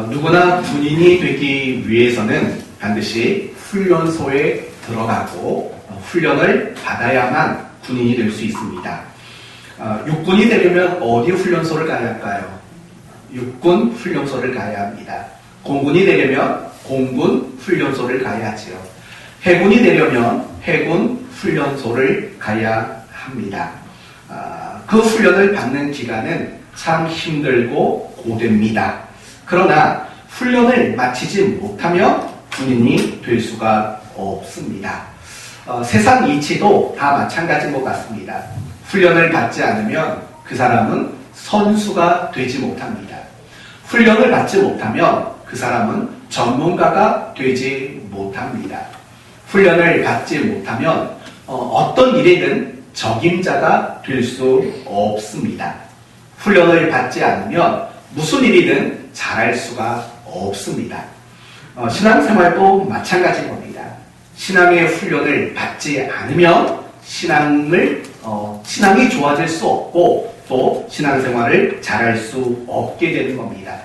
누구나 군인이 되기 위해서는 반드시 훈련소에 들어가고 훈련을 받아야만 군인이 될 수 있습니다. 육군이 되려면 어디 훈련소를 가야 할까요? 육군 훈련소를 가야 합니다. 공군이 되려면 공군 훈련소를 가야 하지요. 해군이 되려면 해군 훈련소를 가야 합니다. 그 훈련을 받는 기간은 참 힘들고 고됩니다. 그러나 훈련을 마치지 못하면 군인이 될 수가 없습니다. 세상 이치도 다 마찬가지인 것 같습니다. 훈련을 받지 않으면 그 사람은 선수가 되지 못합니다. 훈련을 받지 못하면 그 사람은 전문가가 되지 못합니다. 훈련을 받지 못하면 어떤 일이든 적임자가 될 수 없습니다. 훈련을 받지 않으면 무슨 일이든 잘할 수가 없습니다. 신앙생활도 마찬가지인 겁니다. 신앙의 훈련을 받지 않으면 신앙이 좋아질 수 없고 또 신앙생활을 잘할 수 없게 되는 겁니다.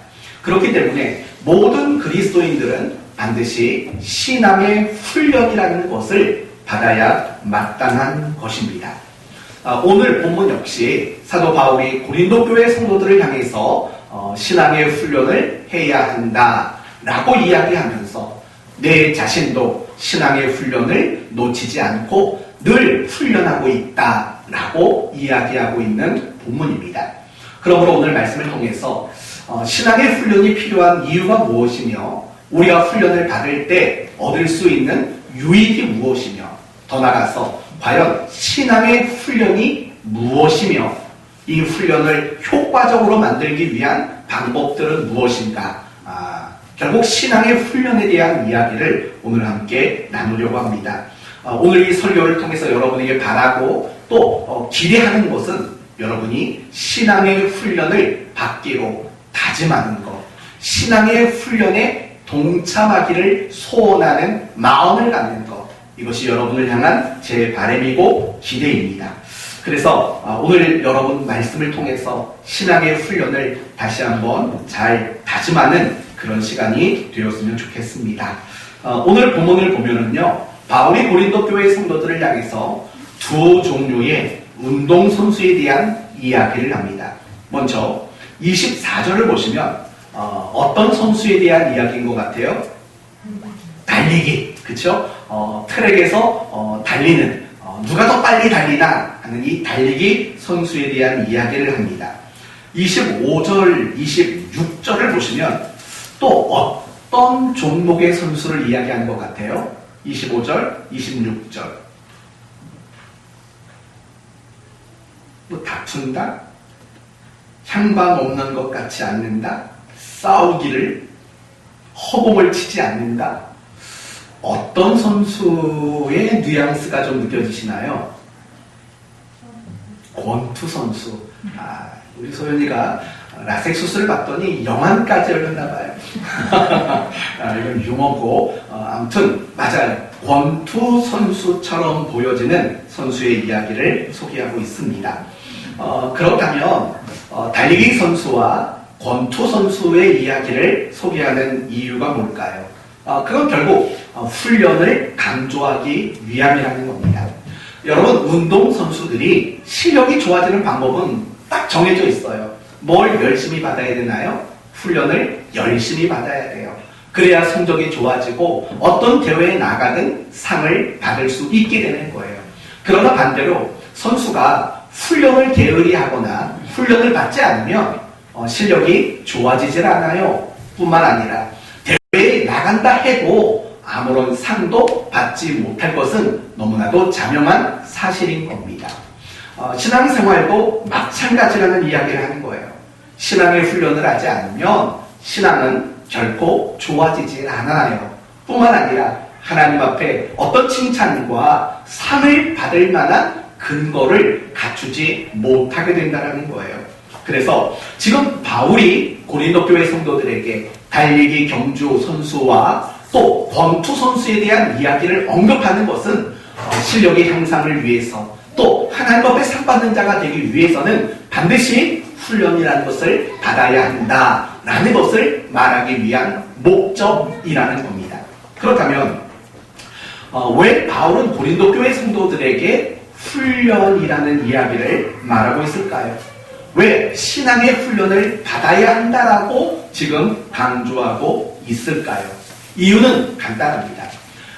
그렇기 때문에 모든 그리스도인들은 반드시 신앙의 훈련이라는 것을 받아야 마땅한 것입니다. 오늘 본문 역시 사도 바울이 고린도 교회 성도들을 향해서 신앙의 훈련을 해야 한다라고 이야기하면서 내 자신도 신앙의 훈련을 놓치지 않고 늘 훈련하고 있다라고 이야기하고 있는 본문입니다. 그러므로 오늘 말씀을 통해서 신앙의 훈련이 필요한 이유가 무엇이며 우리가 훈련을 받을 때 얻을 수 있는 유익이 무엇이며 더 나아가서 과연 신앙의 훈련이 무엇이며 이 훈련을 효과적으로 만들기 위한 방법들은 무엇인가? 결국 신앙의 훈련에 대한 이야기를 오늘 함께 나누려고 합니다. 오늘 이 설교를 통해서 여러분에게 바라고 또 기대하는 것은 여러분이 신앙의 훈련을 받기로 다짐하는 것, 신앙의 훈련에 동참하기를 소원하는 마음을 갖는 것, 이것이 여러분을 향한 제 바람이고 기대입니다. 그래서 오늘 여러분 말씀을 통해서 신앙의 훈련을 다시 한번 잘 다짐하는 그런 시간이 되었으면 좋겠습니다. 오늘 본문을 보면은요, 바울이 고린도 교회 성도들을 향해서 두 종류의 운동선수에 대한 이야기를 합니다. 먼저 24절을 보시면 어떤 선수에 대한 이야기인 것 같아요? 달리기, 그쵸? 트랙에서 달리는, 누가 더 빨리 달리나 하는 이 달리기 선수에 대한 이야기를 합니다. 25절, 26절을 보시면 또 어떤 종목의 선수를 이야기하는 것 같아요? 25절, 26절. 뭐 다툰다? 향방 없는 것 같지 않는다? 싸우기를, 허공을 치지 않는다? 어떤 선수의 뉘앙스가 좀 느껴지시나요? 권투 선수. 우리 소연이가 라섹 수술을 받더니 영안까지 열렸나봐요. 이건 유머고, 아무튼 맞아요. 권투 선수처럼 보여지는 선수의 이야기를 소개하고 있습니다. 그렇다면 달리기 선수와 권투 선수의 이야기를 소개하는 이유가 뭘까요? 그건 결국 훈련을 강조하기 위함이라는 겁니다. 여러분, 운동선수들이 실력이 좋아지는 방법은 딱 정해져 있어요. 뭘 열심히 받아야 되나요? 훈련을 열심히 받아야 돼요. 그래야 성적이 좋아지고 어떤 대회에 나가든 상을 받을 수 있게 되는 거예요. 그러나 반대로 선수가 훈련을 게으리하거나 훈련을 받지 않으면 실력이 좋아지질 않아요. 뿐만 아니라 대회에 나간다 해도 아무런 상도 받지 못할 것은 너무나도 자명한 사실인 겁니다. 신앙생활도 마찬가지라는 이야기를 하는 거예요. 신앙의 훈련을 하지 않으면 신앙은 결코 좋아지질 않아요. 뿐만 아니라 하나님 앞에 어떤 칭찬과 상을 받을 만한 근거를 갖추지 못하게 된다는 거예요. 그래서 지금 바울이 고린도 교회 성도들에게 달리기 경주 선수와 또 권투 선수에 대한 이야기를 언급하는 것은 실력의 향상을 위해서 또 하나님 앞에 상 받는 자가 되기 위해서는 반드시 훈련이라는 것을 받아야 한다 라는 것을 말하기 위한 목적이라는 겁니다. 그렇다면 왜 바울은 고린도 교회 성도들에게 훈련이라는 이야기를 말하고 있을까요? 왜 신앙의 훈련을 받아야 한다라고 지금 강조하고 있을까요? 이유는 간단합니다.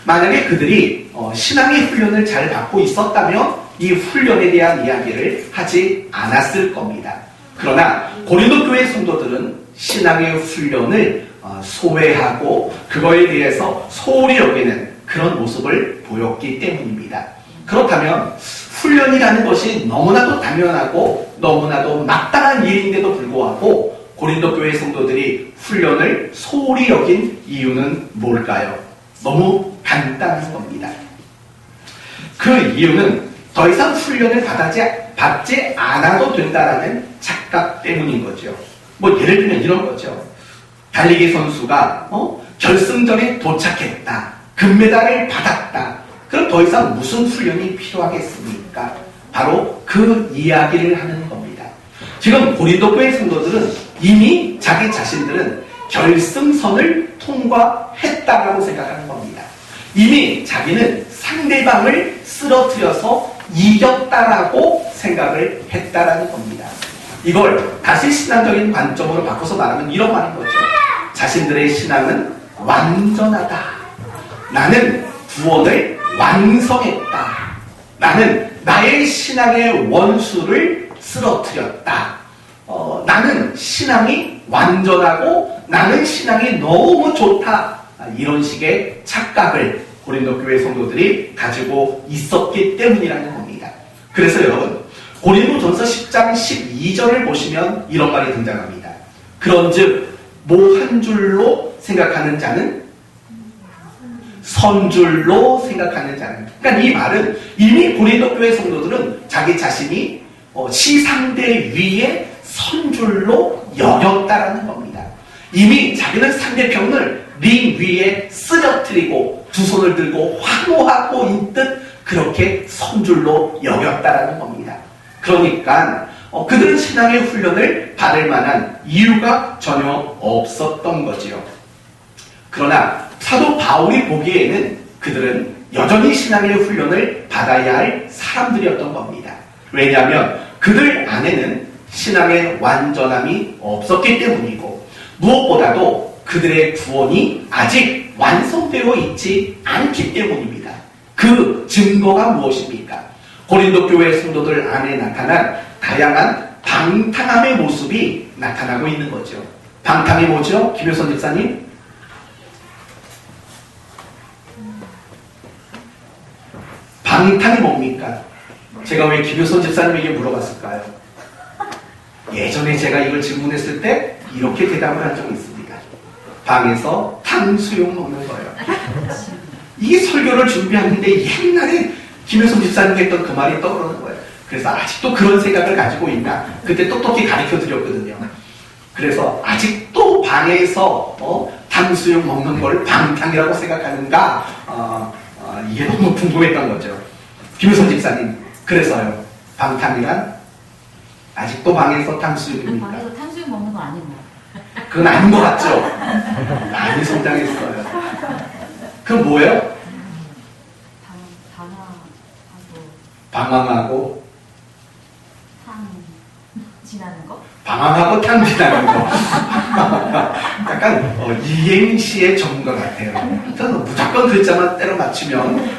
만약에 그들이 신앙의 훈련을 잘 받고 있었다면 이 훈련에 대한 이야기를 하지 않았을 겁니다. 그러나 고린도 교회 성도들은 신앙의 훈련을 소외하고 그거에 대해서 소홀히 여기는 그런 모습을 보였기 때문입니다. 그렇다면 훈련이라는 것이 너무나도 당연하고 너무나도 마땅한 일인데도 불구하고 고린도 교회 성도들이 훈련을 소홀히 여긴 이유는 뭘까요? 너무 간단한 겁니다. 그 이유는 더 이상 훈련을 받지 않아도 된다라는 착각 때문인 거죠. 뭐 예를 들면 이런 거죠. 달리기 선수가 결승전에 도착했다. 금메달을 받았다. 그럼 더 이상 무슨 훈련이 필요하겠습니까? 바로 그 이야기를 하는 겁니다. 지금 고린도 교회 성도들은 이미 자기 자신들은 결승선을 통과했다라고 생각하는 겁니다. 이미 자기는 상대방을 쓰러뜨려서 이겼다라고 생각을 했다라는 겁니다. 이걸 다시 신앙적인 관점으로 바꿔서 말하면 이런 말인 거죠. 자신들의 신앙은 완전하다. 나는 구원을 완성했다. 나는 나의 신앙의 원수를 쓰러뜨렸다. 나는 신앙이 완전하고 나는 신앙이 너무 좋다. 이런 식의 착각을 고린도 교회 성도들이 가지고 있었기 때문이라는 겁니다. 그래서 여러분 고린도전서 10장 12절을 보시면 이런 말이 등장합니다. 그런즉 뭐 한 줄로 생각하는 자는 선줄로 생각하는 자는. 그러니까 이 말은 이미 고린도 교회 성도들은 자기 자신이 시상대 위에 선줄로 여겼다라는 겁니다. 이미 자기는 상대편을 링 위에 쓰러뜨리고 두 손을 들고 환호하고 있듯 그렇게 선줄로 여겼다라는 겁니다. 그러니까 그들은 신앙의 훈련을 받을 만한 이유가 전혀 없었던 거지요. 그러나 사도 바울이 보기에는 그들은 여전히 신앙의 훈련을 받아야 할 사람들이었던 겁니다. 왜냐하면 그들 안에는 신앙의 완전함이 없었기 때문이고 무엇보다도 그들의 구원이 아직 완성되어 있지 않기 때문입니다. 그 증거가 무엇입니까? 고린도 교회 성도들 안에 나타난 다양한 방탕함의 모습이 나타나고 있는 거죠. 방탕이 뭐죠? 김효선 집사님? 방탕이 뭡니까? 제가 왜 김효선 집사님에게 물어봤을까요? 예전에 제가 이걸 질문했을 때 이렇게 대답을 한 적이 있습니다. 방에서 탕수육 먹는 거예요. 이 설교를 준비하는데 옛날에 김효선 집사님이 했던 그 말이 떠오르는 거예요. 그래서 아직도 그런 생각을 가지고 있나? 그때 똑똑히 가르쳐 드렸거든요. 그래서 아직도 방에서 탕수육 먹는 걸 방탕이라고 생각하는가? 이게 너무 궁금했던 거죠. 김효선 집사님, 그래서요. 방탕이란 아직도 방에서 탕수육입니까? 방에서 탕수육 먹는 거 아닌 거. 그건 아닌 것 같죠? 많이 성장했어요. 그건 뭐예요? 방황하고 지나는 거? 방황하고 탕 지나는 거. 약간 이행시의 전문가 같아요. 저는 무조건 글자만 때려 맞추면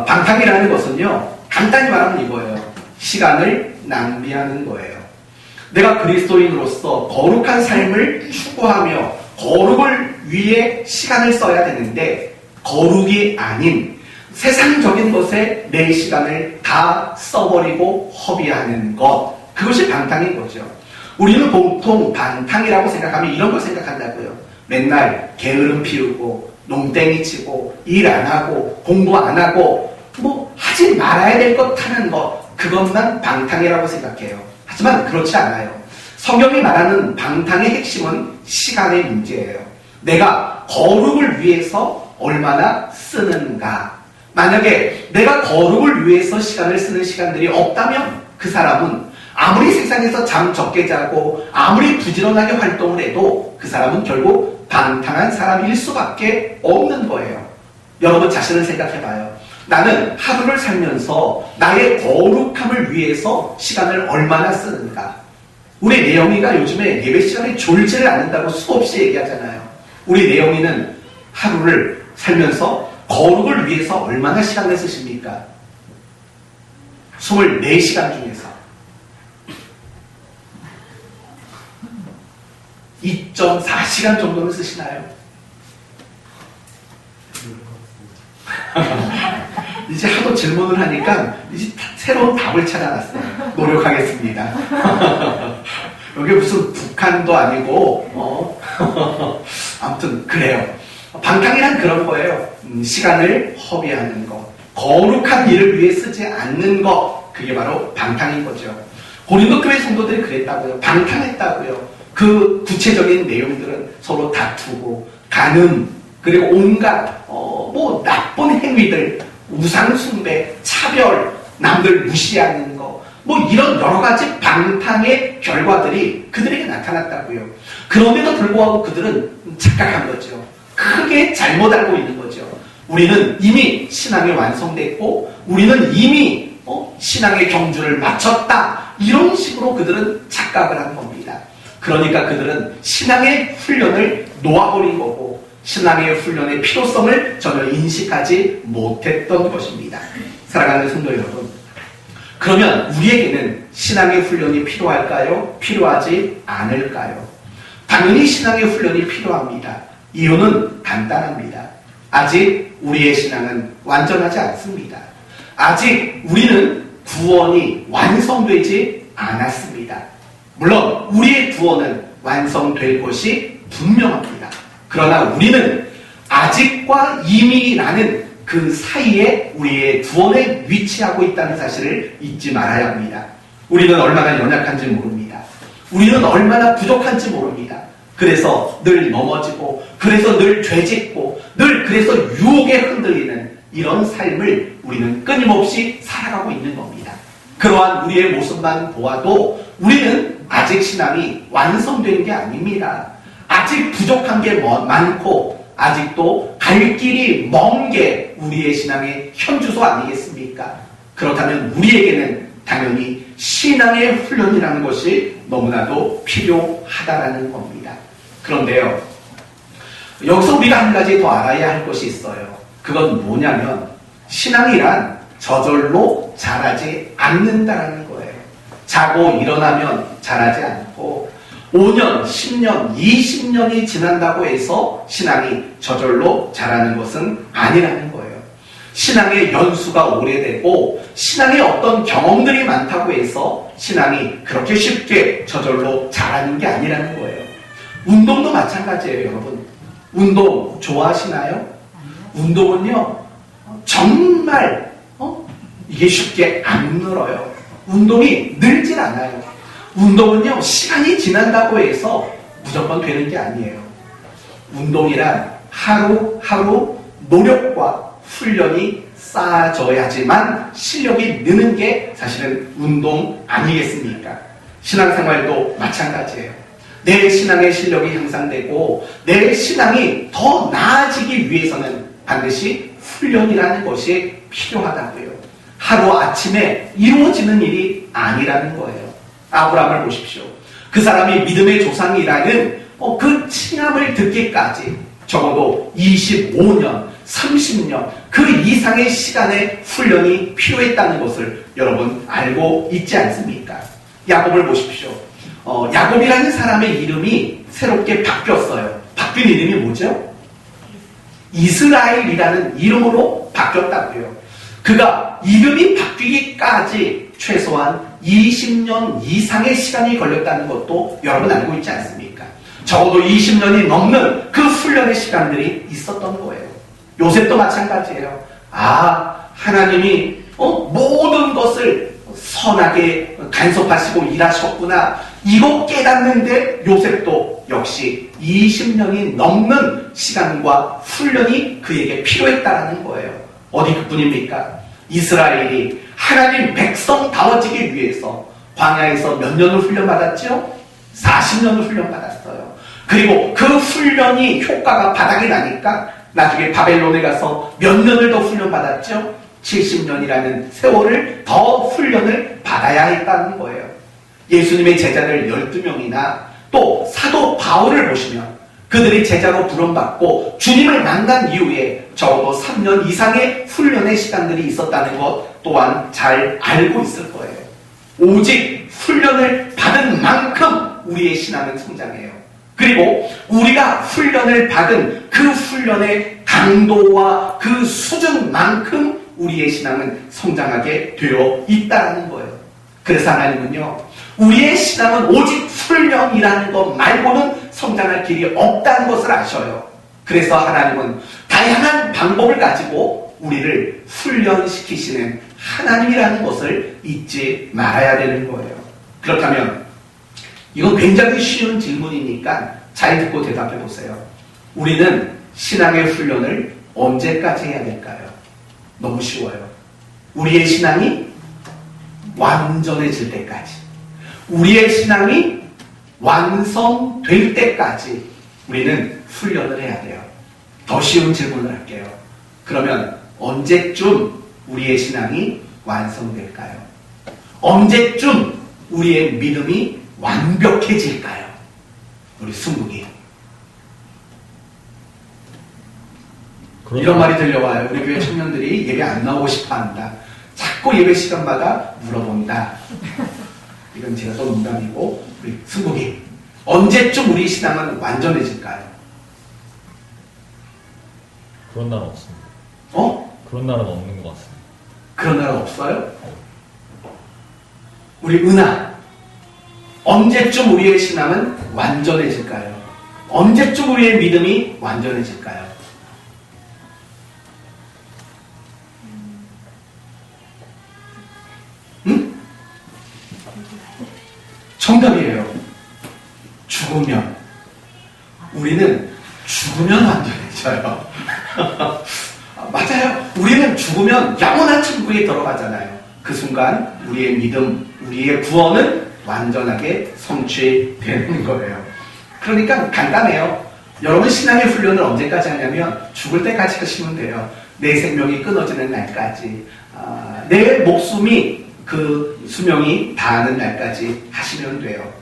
방탕이라는 것은요, 간단히 말하면 이거예요. 시간을 낭비하는 거예요. 내가 그리스도인으로서 거룩한 삶을 추구하며 거룩을 위해 시간을 써야 되는데 거룩이 아닌 세상적인 것에 내 시간을 다 써버리고 허비하는 것, 그것이 방탕인 거죠. 우리는 보통 방탕이라고 생각하면 이런 걸 생각한다고요. 맨날 게으름 피우고 농땡이 치고 일 안 하고 공부 안 하고 뭐 하지 말아야 될 것 하는 것, 그것만 방탕이라고 생각해요. 하지만 그렇지 않아요. 성경이 말하는 방탕의 핵심은 시간의 문제예요. 내가 거룩을 위해서 얼마나 쓰는가. 만약에 내가 거룩을 위해서 시간을 쓰는 시간들이 없다면 그 사람은 아무리 세상에서 잠 적게 자고 아무리 부지런하게 활동을 해도 그 사람은 결국 방탕한 사람일 수밖에 없는 거예요. 여러분 자신을 생각해봐요. 나는 하루를 살면서 나의 거룩함을 위해서 시간을 얼마나 쓰는가. 우리 내영이가 요즘에 예배 시간에 졸지를 않는다고 수없이 얘기하잖아요. 우리 내영이는 하루를 살면서 거룩을 위해서 얼마나 시간을 쓰십니까? 24시간 중에서 2.4시간 정도는 쓰시나요? 이제 하도 질문을 하니까 이제 새로운 답을 찾아놨어요. 노력하겠습니다. 여기 무슨 북한도 아니고 아무튼 그래요. 방탕이란 그런 거예요. 시간을 허비하는 것, 거룩한 일을 위해 쓰지 않는 것, 그게 바로 방탕인 거죠. 고린도 교회 성도들이 그랬다고요. 방탕했다고요. 그 구체적인 내용들은 서로 다투고 간음, 그리고 온갖 뭐 나쁜 행위들, 우상숭배, 차별, 남들 무시하는 거, 뭐 이런 여러 가지 방탕의 결과들이 그들에게 나타났다고요. 그럼에도 불구하고 그들은 착각한 거죠. 크게 잘못 알고 있는 거죠. 우리는 이미 신앙이 완성됐고 우리는 이미 신앙의 경주를 마쳤다. 이런 식으로 그들은 착각을 한 겁니다. 그러니까 그들은 신앙의 훈련을 놓아버린 거고 신앙의 훈련의 필요성을 전혀 인식하지 못했던 것입니다. 사랑하는 성도 여러분, 그러면 우리에게는 신앙의 훈련이 필요할까요? 필요하지 않을까요? 당연히 신앙의 훈련이 필요합니다. 이유는 간단합니다. 아직 우리의 신앙은 완전하지 않습니다. 아직 우리는 구원이 완성되지 않았습니다. 물론 우리의 구원은 완성될 것이 분명합니다. 그러나 우리는 아직과 이미라는 그 사이에 우리의 구원에 위치하고 있다는 사실을 잊지 말아야 합니다. 우리는 얼마나 연약한지 모릅니다. 우리는 얼마나 부족한지 모릅니다. 그래서 늘 넘어지고, 그래서 늘 죄짓고, 늘 그래서 유혹에 흔들리는 이런 삶을 우리는 끊임없이 살아가고 있는 겁니다. 그러한 우리의 모습만 보아도 우리는 아직 신앙이 완성된 게 아닙니다. 아직 부족한 게 많고 아직도 갈 길이 먼 게 우리의 신앙의 현주소 아니겠습니까? 그렇다면 우리에게는 당연히 신앙의 훈련이라는 것이 너무나도 필요하다라는 겁니다. 그런데요, 여기서 우리가 한 가지 더 알아야 할 것이 있어요. 그건 뭐냐면 신앙이란 저절로 자라지 않는다라는 거예요. 자고 일어나면 자라지 않고 5년, 10년, 20년이 지난다고 해서 신앙이 저절로 자라는 것은 아니라는 거예요. 신앙의 연수가 오래되고 신앙의 어떤 경험들이 많다고 해서 신앙이 그렇게 쉽게 저절로 자라는 게 아니라는 거예요. 운동도 마찬가지예요, 여러분. 운동 좋아하시나요? 운동은요, 정말 이게 쉽게 안 늘어요. 운동이 늘질 않아요. 운동은요, 시간이 지난다고 해서 무조건 되는 게 아니에요. 운동이란 하루하루 노력과 훈련이 쌓아져야지만 실력이 느는 게 사실은 운동 아니겠습니까? 신앙생활도 마찬가지예요. 내 신앙의 실력이 향상되고 내 신앙이 더 나아지기 위해서는 반드시 훈련이라는 것이 필요하다고요. 하루아침에 이루어지는 일이 아니라는 거예요. 아브라함을 보십시오. 그 사람이 믿음의 조상이라는 그 칭함을 듣기까지 적어도 25년, 30년 그 이상의 시간의 훈련이 필요했다는 것을 여러분 알고 있지 않습니까? 야곱을 보십시오. 야곱이라는 사람의 이름이 새롭게 바뀌었어요. 바뀐 이름이 뭐죠? 이스라엘이라는 이름으로 바뀌었다고요. 그가 이름이 바뀌기까지 최소한 20년 이상의 시간이 걸렸다는 것도 여러분 알고 있지 않습니까? 적어도 20년이 넘는 그 훈련의 시간들이 있었던 거예요. 요셉도 마찬가지예요. 하나님이 모든 것을 선하게 간섭하시고 일하셨구나. 이거 깨닫는데 요셉도 역시 20년이 넘는 시간과 훈련이 그에게 필요했다라는 거예요. 어디 그뿐입니까? 이스라엘이 하나님 백성다워지기 위해서 광야에서 몇 년을 훈련받았죠? 40년을 훈련받았어요. 그리고 그 훈련이 효과가 바닥이 나니까 나중에 바벨론에 가서 몇 년을 더 훈련받았죠? 70년이라는 세월을 더 훈련을 받아야 했다는 거예요. 예수님의 제자들 12명이나 또 사도 바울을 보시면 그들이 제자로 부름받고 주님을 만난 이후에 적어도 3년 이상의 훈련의 시간들이 있었다는 것 또한 잘 알고 있을 거예요. 오직 훈련을 받은 만큼 우리의 신앙은 성장해요. 그리고 우리가 훈련을 받은 그 훈련의 강도와 그 수준만큼 우리의 신앙은 성장하게 되어 있다는 거예요. 그래서 하나님은요, 우리의 신앙은 오직 훈련이라는 것 말고는 성장할 길이 없다는 것을 아셔요. 그래서 하나님은 다양한 방법을 가지고 우리를 훈련시키시는 하나님이라는 것을 잊지 말아야 되는 거예요. 그렇다면 이건 굉장히 쉬운 질문이니까 잘 듣고 대답해 보세요. 우리는 신앙의 훈련을 언제까지 해야 될까요? 너무 쉬워요. 우리의 신앙이 완전해질 때까지, 우리의 신앙이 완성될 때까지 우리는 훈련을 해야 돼요. 더 쉬운 질문을 할게요. 그러면 언제쯤 우리의 신앙이 완성될까요? 언제쯤 우리의 믿음이 완벽해질까요? 우리 승국이. 이런 말이 들려와요. 우리 교회 청년들이 예배 안 나오고 싶어 한다. 자꾸 예배 시간마다 물어본다. 이건 제가 또 농담이고, 우리 승국이. 언제쯤 우리 신앙은 완전해질까요? 그런 날은 없습니다. 그런 날은 없는 것 같습니다. 그런 날은 없어요? 우리 은하. 언제쯤 우리의 신앙은 완전해질까요? 언제쯤 우리의 믿음이 완전해질까요? 응? 정답이에요. 죽으면. 우리는 죽으면 완전해져요. 맞아요. 우리는 죽으면 영원한 천국에 들어가잖아요. 그 순간 우리의 믿음, 우리의 구원은 완전하게 성취되는 거예요. 그러니까 간단해요. 여러분 신앙의 훈련을 언제까지 하냐면 죽을 때까지 하시면 돼요. 내 생명이 끊어지는 날까지, 내 목숨이 그 수명이 다하는 날까지 하시면 돼요.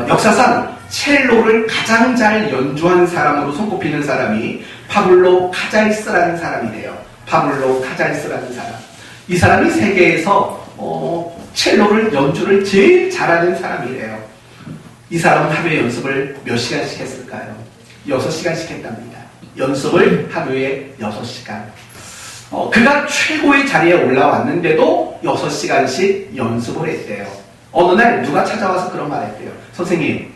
역사상 첼로를 가장 잘 연주한 사람으로 손꼽히는 사람이 파블로 카잘스라는 사람이래요. 파블로 카잘스라는 사람. 이 사람이 세계에서 첼로를 연주를 제일 잘하는 사람이래요. 이 사람은 하루에 연습을 몇 시간씩 했을까요? 6시간씩 했답니다. 연습을 하루에 6시간. 그가 최고의 자리에 올라왔는데도 6시간씩 연습을 했대요. 어느 날 누가 찾아와서 그런 말 했대요. 선생님,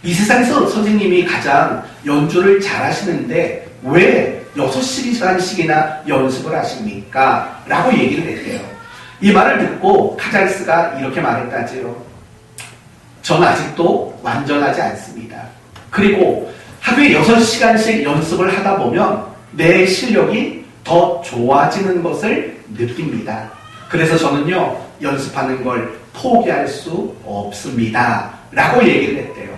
이 세상에서 선생님이 가장 연주를 잘하시는데 왜 6시간씩이나 연습을 하십니까? 라고 얘기를 했대요. 이 말을 듣고 카잘스가 이렇게 말했다지요. 전 아직도 완전하지 않습니다. 그리고 하루에 6시간씩 연습을 하다 보면 내 실력이 더 좋아지는 것을 느낍니다. 그래서 저는요, 연습하는 걸 포기할 수 없습니다. 라고 얘기를 했대요.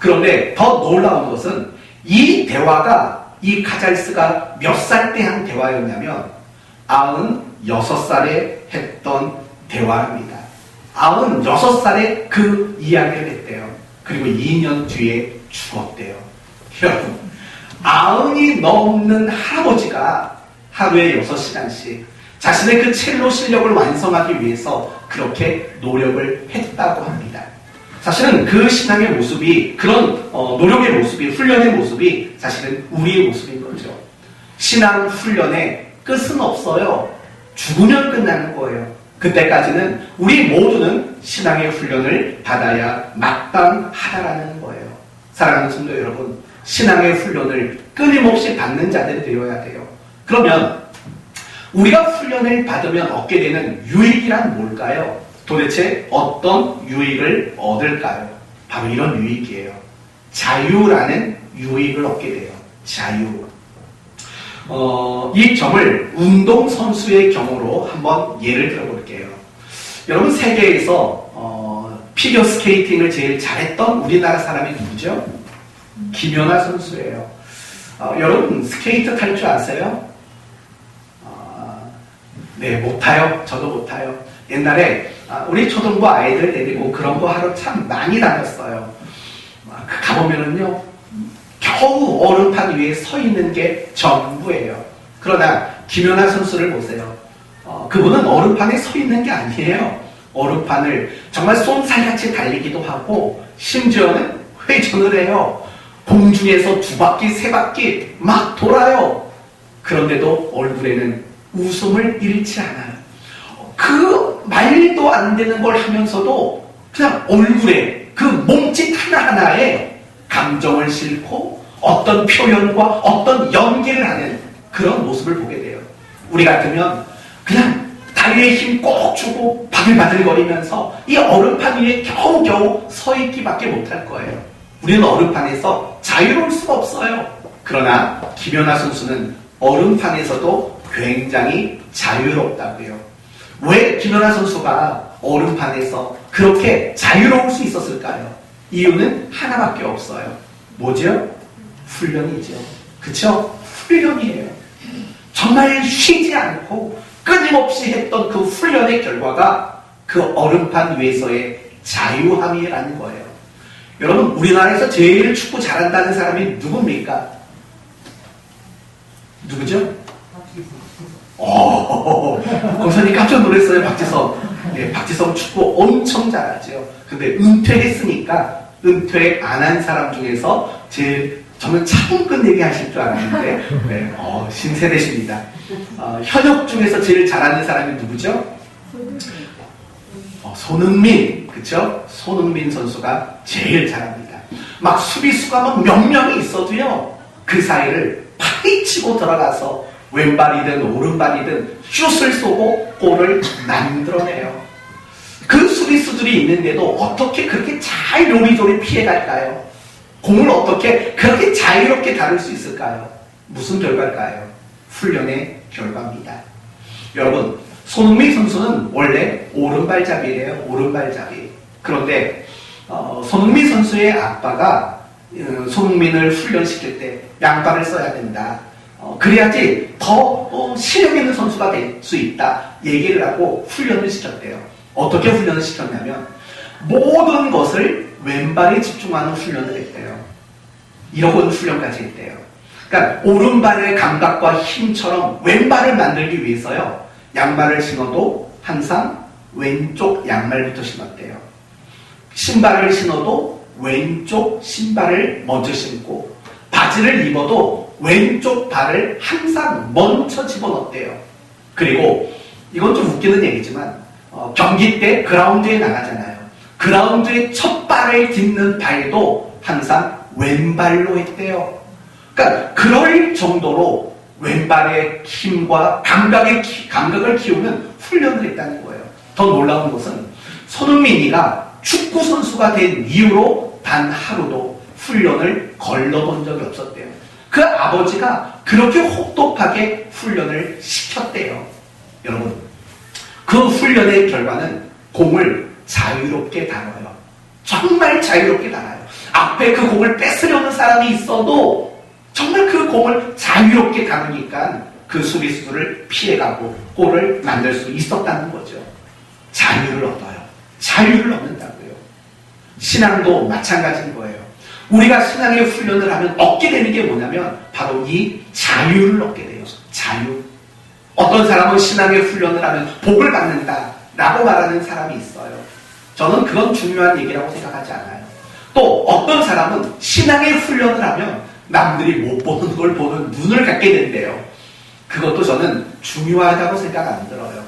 그런데 더 놀라운 것은 이 대화가, 이 카잘스가 몇 살 때 한 대화였냐면 96살에 했던 대화입니다. 96살에 그 이야기를 했대요. 그리고 2년 뒤에 죽었대요. 여러분, 90이 넘는 할아버지가 하루에 6시간씩 자신의 그 첼로 실력을 완성하기 위해서 그렇게 노력을 했다고 합니다. 사실은 그 신앙의 모습이, 그런 노력의 모습이, 훈련의 모습이 사실은 우리의 모습인 거죠. 신앙 훈련의 끝은 없어요. 죽으면 끝나는 거예요. 그때까지는 우리 모두는 신앙의 훈련을 받아야 마땅하다라는 거예요. 사랑하는 성도 여러분, 신앙의 훈련을 끊임없이 받는 자들이 되어야 돼요. 그러면 우리가 훈련을 받으면 얻게 되는 유익이란 뭘까요? 도대체 어떤 유익을 얻을까요? 바로 이런 유익이에요. 자유라는 유익을 얻게 돼요. 자유. 이 점을 운동선수의 경우로 한번 예를 들어볼게요. 여러분 세계에서 피겨 스케이팅을 제일 잘했던 우리나라 사람이 누구죠? 김연아 선수예요. 여러분 스케이트 탈 줄 아세요? 네, 못 타요. 저도 못 타요. 옛날에 우리 초등부 아이들 데리고 그런 거 하러 참 많이 다녔어요. 가보면은요, 겨우 얼음판 위에 서 있는 게 전부예요. 그러나 김연아 선수를 보세요. 그분은 얼음판에 서 있는 게 아니에요. 얼음판을 정말 쏜살같이 달리기도 하고 심지어는 회전을 해요. 공중에서 2바퀴, 3바퀴 막 돌아요. 그런데도 얼굴에는 웃음을 잃지 않아요. 그 말도 안 되는 걸 하면서도 그냥 얼굴에 그 몸짓 하나하나에 감정을 싣고 어떤 표현과 어떤 연기를 하는 그런 모습을 보게 돼요. 우리 같으면 그냥 다리에 힘 꼭 주고 바들바들거리면서 이 얼음판 위에 겨우겨우 서 있기밖에 못할 거예요. 우리는 얼음판에서 자유로울 수가 없어요. 그러나 김연아 선수는 얼음판에서도 굉장히 자유롭다고요. 왜 김연아 선수가 얼음판에서 그렇게 자유로울 수 있었을까요? 이유는 하나밖에 없어요. 뭐죠? 훈련이죠. 그쵸? 훈련이에요. 정말 쉬지 않고 끊임없이 했던 그 훈련의 결과가 그 얼음판 위에서의 자유함이라는 거예요. 여러분, 우리나라에서 제일 축구 잘한다는 사람이 누굽니까? 누구죠? 검사님 깜짝 놀랐어요. 박지성. 네, 박지성 축구 엄청 잘하죠. 근데 은퇴했으니까 은퇴 안 한 사람 중에서 제일 저는 차분 끝내기 하실 줄 알았는데 네, 신세대십니다. 현역 중에서 제일 잘하는 사람이 누구죠? 손흥민. 그쵸? 손흥민 선수가 제일 잘합니다. 막 수비수가 막 몇 명이 있어도요, 그 사이를 파헤치고 들어가서 왼발이든 오른발이든 슛을 쏘고 골을 만들어내요. 그 수비수들이 있는데도 어떻게 그렇게 잘 요리조리 피해갈까요? 공을 어떻게 그렇게 자유롭게 다룰 수 있을까요? 무슨 결과일까요? 훈련의 결과입니다. 여러분, 손흥민 선수는 원래 오른발잡이래요. 오른발잡이. 그런데 손흥민 선수의 아빠가 손흥민을 훈련시킬 때 양발을 써야 된다. 그래야지 더 실력 있는 선수가 될 수 있다. 얘기를 하고 훈련을 시켰대요. 어떻게 훈련을 시켰냐면 모든 것을 왼발에 집중하는 훈련을 했대요. 이런 훈련까지 했대요. 그러니까 오른발의 감각과 힘처럼 왼발을 만들기 위해서요, 양말을 신어도 항상 왼쪽 양말부터 신었대요. 신발을 신어도 왼쪽 신발을 먼저 신고, 바지를 입어도 왼쪽 발을 항상 먼저 집어넣었대요. 그리고 이건 좀 웃기는 얘기지만 경기 때 그라운드에 나가잖아요. 그라운드에 첫 발을 딛는 발도 항상 왼발로 했대요. 그러니까 그럴 정도로 왼발의 힘과 감각을 키우는 훈련을 했다는 거예요. 더 놀라운 것은 손흥민이가 축구 선수가 된 이후로 단 하루도 훈련을 걸러본 적이 없었대요. 그 아버지가 그렇게 혹독하게 훈련을 시켰대요. 여러분, 그 훈련의 결과는 공을 자유롭게 다뤄요. 정말 자유롭게 다뤄요. 앞에 그 공을 뺏으려는 사람이 있어도 정말 그 공을 자유롭게 다루니까 그 수비수를 피해가고 골을 만들 수 있었다는 거죠. 자유를 얻어요. 자유를 얻는다고요. 신앙도 마찬가지인 거예요. 우리가 신앙의 훈련을 하면 얻게 되는 게 뭐냐면 바로 이 자유를 얻게 돼요. 자유. 어떤 사람은 신앙의 훈련을 하면 복을 받는다라고 말하는 사람이 있어요. 저는 그건 중요한 얘기라고 생각하지 않아요. 또 어떤 사람은 신앙의 훈련을 하면 남들이 못 보는 걸 보는 눈을 갖게 된대요. 그것도 저는 중요하다고 생각 안 들어요.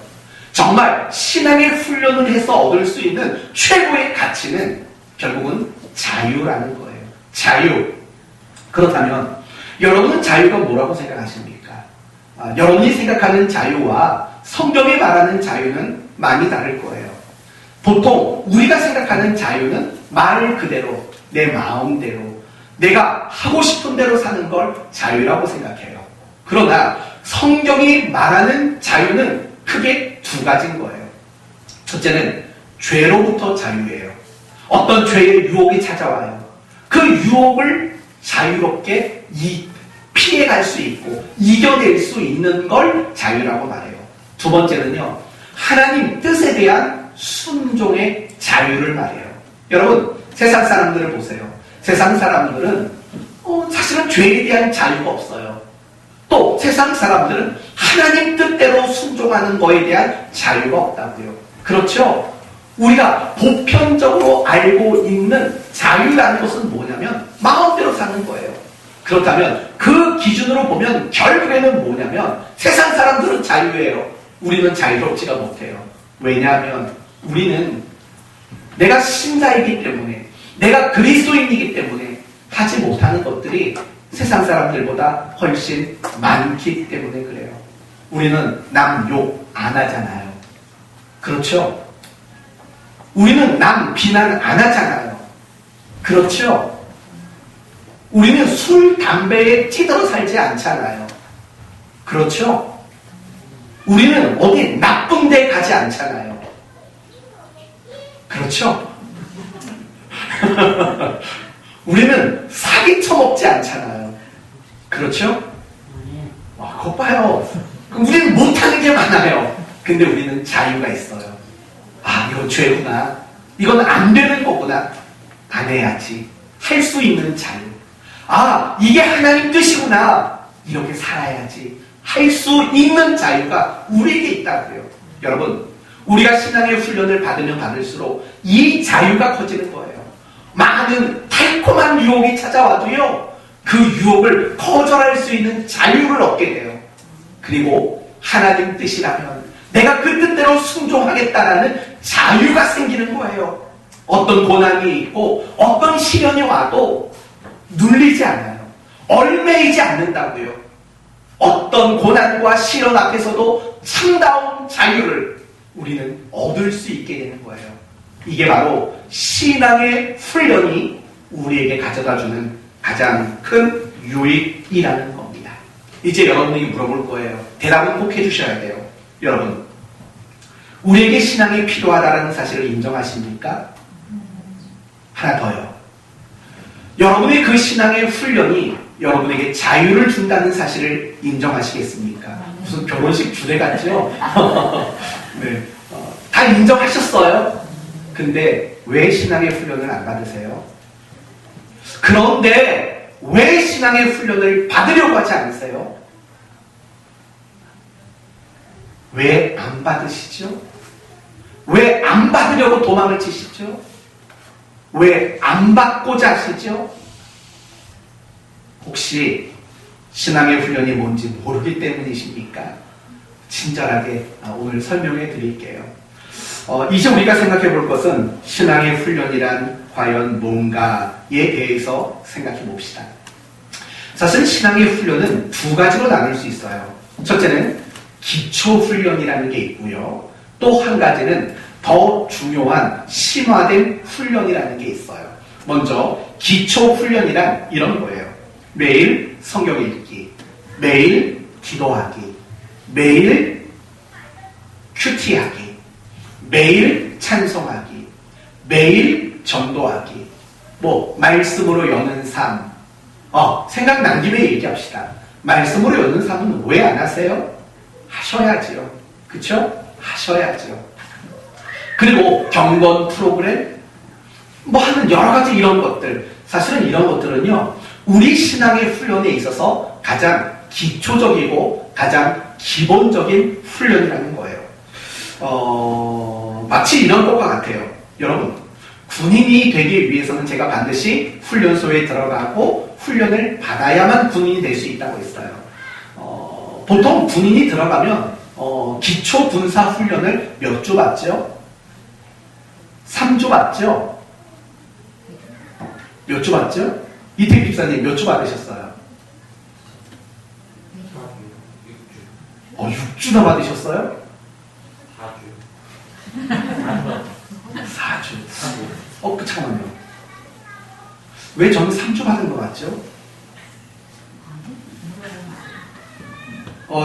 정말 신앙의 훈련을 해서 얻을 수 있는 최고의 가치는 결국은 자유라는 거예요. 자유. 그렇다면 여러분은 자유가 뭐라고 생각하십니까? 여러분이 생각하는 자유와 성경이 말하는 자유는 많이 다를 거예요. 보통 우리가 생각하는 자유는 말 그대로, 내 마음대로, 내가 하고 싶은 대로 사는 걸 자유라고 생각해요. 그러나 성경이 말하는 자유는 크게 두 가지인 거예요. 첫째는 죄로부터 자유예요. 어떤 죄의 유혹이 찾아와요. 그 유혹을 자유롭게 피해갈 수 있고 이겨낼 수 있는 걸 자유라고 말해요. 두 번째는요, 하나님 뜻에 대한 순종의 자유를 말해요. 여러분, 세상 사람들을 보세요. 세상 사람들은 사실은 죄에 대한 자유가 없어요. 또 세상 사람들은 하나님 뜻대로 순종하는 거에 대한 자유가 없다고요. 그렇죠? 우리가 보편적으로 알고 있는 자유라는 것은 뭐냐면 마음대로 사는 거예요. 그렇다면 그 기준으로 보면 결국에는 뭐냐면 세상 사람들은 자유예요. 우리는 자유롭지가 못해요. 왜냐하면 우리는 내가 신자이기 때문에, 내가 그리스도인이기 때문에 하지 못하는 것들이 세상 사람들보다 훨씬 많기 때문에 그래요. 우리는 남 욕 안 하잖아요. 그렇죠? 우리는 남 비난 안 하잖아요. 그렇죠? 우리는 술, 담배에 찌들어 살지 않잖아요. 그렇죠? 우리는 어디 나쁜 데 가지 않잖아요. 그렇죠? 우리는 사기 쳐먹지 않잖아요. 그렇죠? 와, 그거 봐요. 우리는 못하는 게 많아요. 근데 우리는 자유가 있어요. 아, 이건 죄구나. 이건 안 되는 거구나. 안 해야지. 할 수 있는 자유. 아, 이게 하나님 뜻이구나. 이렇게 살아야지. 할 수 있는 자유가 우리에게 있다고요. 여러분, 우리가 신앙의 훈련을 받으면 받을수록 이 자유가 커지는 거예요. 많은 달콤한 유혹이 찾아와도요, 그 유혹을 거절할 수 있는 자유를 얻게 돼요. 그리고 하나님 뜻이라면 내가 그 뜻대로 순종하겠다라는 자유가 생기는 거예요. 어떤 고난이 있고 어떤 시련이 와도 눌리지 않아요. 얽매이지 않는다고요. 어떤 고난과 시련 앞에서도 참다운 자유를 우리는 얻을 수 있게 되는 거예요. 이게 바로 신앙의 훈련이 우리에게 가져다주는 가장 큰 유익이라는 겁니다. 이제 여러분이 물어볼 거예요. 대답은 꼭 해주셔야 돼요. 여러분, 우리에게 신앙이 필요하다는 사실을 인정하십니까? 하나 더요. 여러분의 그 신앙의 훈련이 여러분에게 자유를 준다는 사실을 인정하시겠습니까? 무슨 결혼식 주례 같죠? 네, 다 인정하셨어요. 근데 왜 신앙의 훈련을 안 받으세요? 그런데 왜 신앙의 훈련을 받으려고 하지 않으세요? 왜 안 받으시죠? 왜 안 받으려고 도망을 치시죠? 왜 안 받고자 하시죠? 혹시 신앙의 훈련이 뭔지 모르기 때문이십니까? 친절하게 오늘 설명해 드릴게요. 이제 우리가 생각해 볼 것은 신앙의 훈련이란 과연 뭔가에 대해서 생각해 봅시다. 사실 신앙의 훈련은 두 가지로 나눌 수 있어요. 첫째는 기초 훈련이라는 게 있고요. 또 한 가지는 더 중요한 심화된 훈련이라는 게 있어요. 먼저 기초 훈련이란 이런 거예요. 매일 성경 읽기, 매일 기도하기, 매일 큐티하기, 매일 찬송하기, 매일 전도하기, 말씀으로 여는 삶. 생각난 김에 얘기합시다. 말씀으로 여는 삶은 왜 안 하세요? 하셔야지요. 그쵸? 하셔야죠. 그리고 경건 프로그램, 하는 여러 가지 이런 것들. 사실은 이런 것들은요, 우리 신앙의 훈련에 있어서 가장 기초적이고 가장 기본적인 훈련이라는 거예요. 마치 이런 것과 같아요. 여러분, 군인이 되기 위해서는 제가 반드시 훈련소에 들어가고 훈련을 받아야만 군인이 될 수 있다고 했어요. 보통 군인이 들어가면 기초 군사 훈련을 몇 주 받죠? 3주 받죠? 몇 주 받죠? 이태기 집사님 몇 주 받으셨어요? 6주나 받으셨어요? 4주. 잠깐만요. 왜 저는 3주 받은 것 같죠?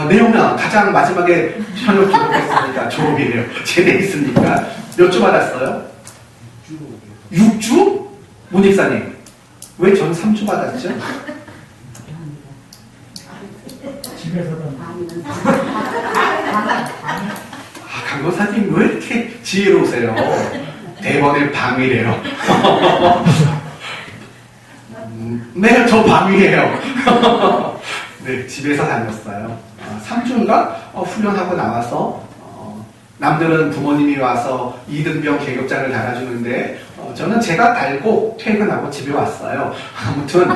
내오면 가장 마지막에 현역 졸업했으니까 졸업이래요. 제대했으니까 몇 주 받았어요? 6주? 문익사님 왜 전 3주 받았죠? 강도사님 왜 이렇게 지혜로우세요? 대번에 방위래요. 네, 저 방위예요. 네, 집에서 다녔어요. 3주인가? 훈련하고 나와서 남들은 부모님이 와서 이등병 계급장을 달아주는데 저는 제가 달고 퇴근하고 집에 왔어요. 아무튼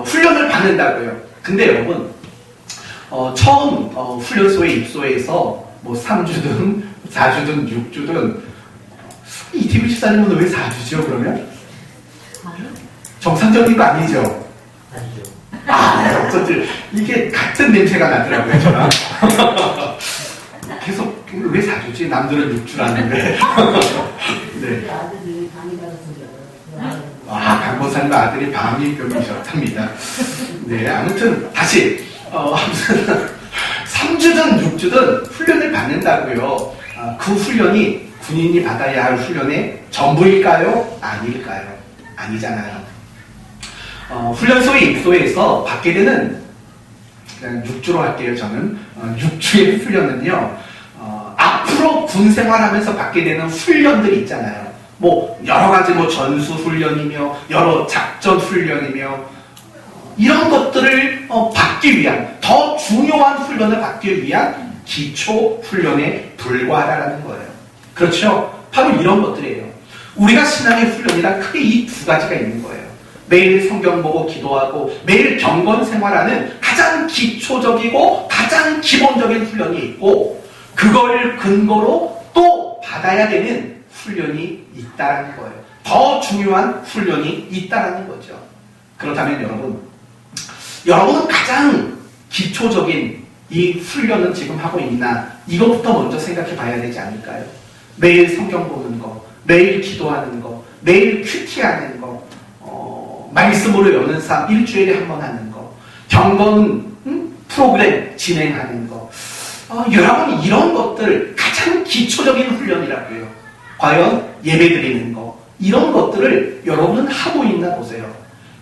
훈련을 받는다고요. 근데 여러분 처음 훈련소에 입소해서 뭐 3주든 4주든 6주든 이TV 집사님은 왜 4주죠 그러면? 정상적인 거 아니죠? 아니죠. 어쩐지 이게 같은 냄새가 나더라고요 저랑. 계속 왜 4주지? 남들은 6주라는데. 네. 강보사님 아들이 방위병이셨답니다. 네, 아무튼 다시 아무튼 3주든 6주든 훈련을 받는다고요. 그 훈련이 군인이 받아야 할 훈련의 전부일까요? 아닐까요? 아니잖아요. 훈련소에 입소해서 받게 되는 그냥 6주로 할게요. 저는 6주의 훈련은요. 앞으로 군 생활하면서 받게 되는 훈련들이 있잖아요. 뭐 여러 가지 뭐 전수 훈련이며 여러 작전 훈련이며 이런 것들을 받기 위한 더 중요한 훈련을 받기 위한 기초 훈련에 불과하다는 거예요. 그렇죠? 바로 이런 것들이에요. 우리가 신앙의 훈련이란 크게 이 두 가지가 있는 거예요. 매일 성경 보고 기도하고 매일 경건 생활하는 가장 기초적이고 가장 기본적인 훈련이 있고 그걸 근거로 또 받아야 되는 훈련이 있다는 거예요. 더 중요한 훈련이 있다는 거죠. 그렇다면 여러분은 가장 기초적인 이 훈련은 지금 하고 있나? 이것부터 먼저 생각해 봐야 되지 않을까요? 매일 성경 보는 거, 매일 기도하는 거, 매일 큐티하는 거, 말씀으로 여는 삶 일주일에 한 번 하는 거, 경건 프로그램 진행하는 거, 여러분 이런 것들 가장 기초적인 훈련이라고요. 과연 예배드리는 거, 이런 것들을 여러분은 하고 있나 보세요.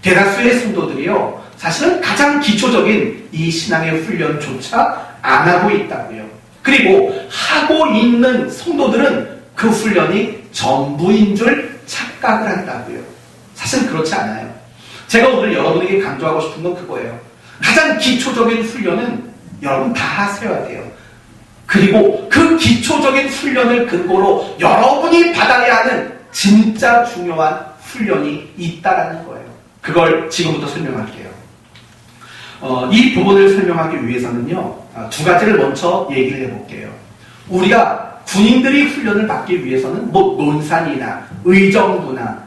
대다수의 성도들이요, 사실은 가장 기초적인 이 신앙의 훈련조차 안 하고 있다고요. 그리고 하고 있는 성도들은 그 훈련이 전부인 줄 착각을 한다고요. 사실 그렇지 않아요. 제가 오늘 여러분에게 강조하고 싶은 건 그거예요. 가장 기초적인 훈련은 여러분 다 하셔야 돼요. 그리고 그 기초적인 훈련을 근거로 여러분이 받아야 하는 진짜 중요한 훈련이 있다라는 거예요. 그걸 지금부터 설명할게요. 이 부분을 설명하기 위해서는요, 두 가지를 먼저 얘기를 해볼게요. 우리가 군인들이 훈련을 받기 위해서는 뭐 논산이나 의정부나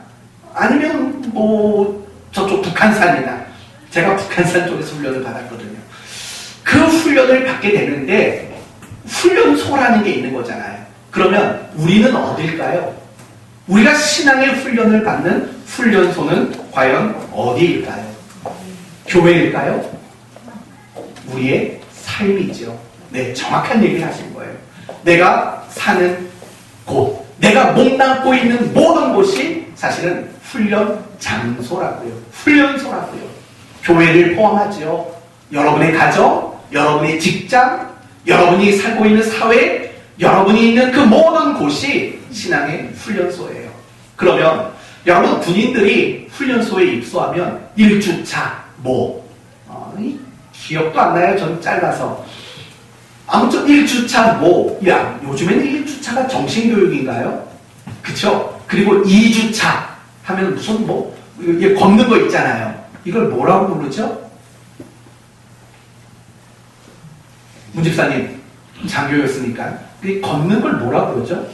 아니면 뭐 저쪽 북한산이나, 제가 북한산 쪽에서 훈련을 받았거든요. 그 훈련을 받게 되는데 훈련소라는 게 있는 거잖아요. 그러면 우리는 어딜까요? 우리가 신앙의 훈련을 받는 훈련소는 과연 어디일까요? 교회일까요? 우리의 삶이죠. 네, 정확한 얘기를 하신 거예요. 내가 사는 곳, 내가 몸담고 있는 모든 곳이 사실은 훈련 장소라고요. 훈련소라고요. 교회를 포함하죠. 여러분의 가정, 여러분의 직장, 여러분이 살고 있는 사회, 여러분이 있는 그 모든 곳이 신앙의 훈련소예요. 그러면 여러분 군인들이 훈련소에 입소하면 1주차 기억도 안 나요. 전 짧아서. 아무튼 1주차 요즘에는 1주차가 정신교육인가요? 그쵸? 그리고 2주차 하면 무슨 이게 걷는 거 있잖아요. 이걸 뭐라고 부르죠? 문집사님, 장교였으니까. 이 걷는 걸 뭐라고 그러죠?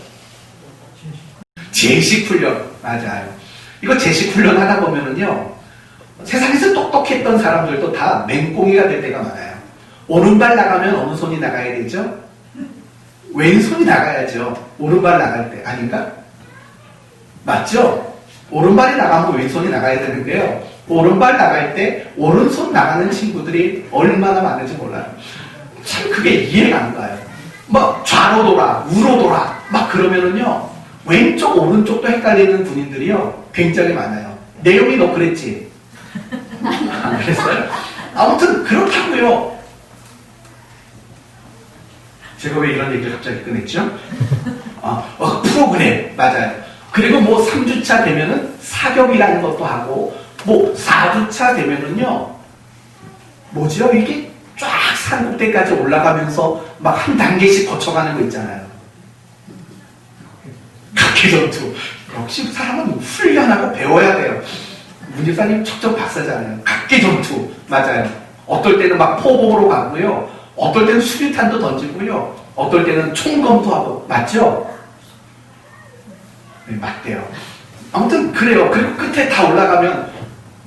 제식훈련. 맞아요. 이거 제식훈련 하다 보면은요, 세상에서 똑똑했던 사람들도 다 맹꽁이가 될 때가 많아요. 오른발 나가면 어느 손이 나가야 되죠? 왼손이 나가야죠. 오른발 나갈 때. 아닌가? 맞죠? 오른발이 나가면 왼손이 나가야 되는데요. 오른발 나갈 때 오른손 나가는 친구들이 얼마나 많은지 몰라요. 참 그게 이해가 안 가요. 막 좌로 돌아, 우로 돌아, 막 그러면은요, 왼쪽, 오른쪽도 헷갈리는 군인들이요, 굉장히 많아요. 내용이 너 그랬지? 안 그랬어요? 아무튼 그렇다고요. 제가 왜 이런 얘기를 갑자기 꺼냈죠? 프로그램, 맞아요. 그리고 뭐 3주차 되면은 사격이라는 것도 하고, 뭐 4주차 되면은요, 뭐지요? 이게 쫙 산꼭대기까지 올라가면서 막 한 단계씩 거쳐가는 거 있잖아요. 각계전투. 역시 사람은 훈련하고 배워야 돼요. 문집사님 척척 박사잖아요. 각계전투. 맞아요. 어떨 때는 막 포봉으로 가고요. 어떨 때는 수류탄도 던지고요. 어떨 때는 총검도 하고. 맞죠? 네, 맞대요. 아무튼 그래요. 그리고 끝에 다 올라가면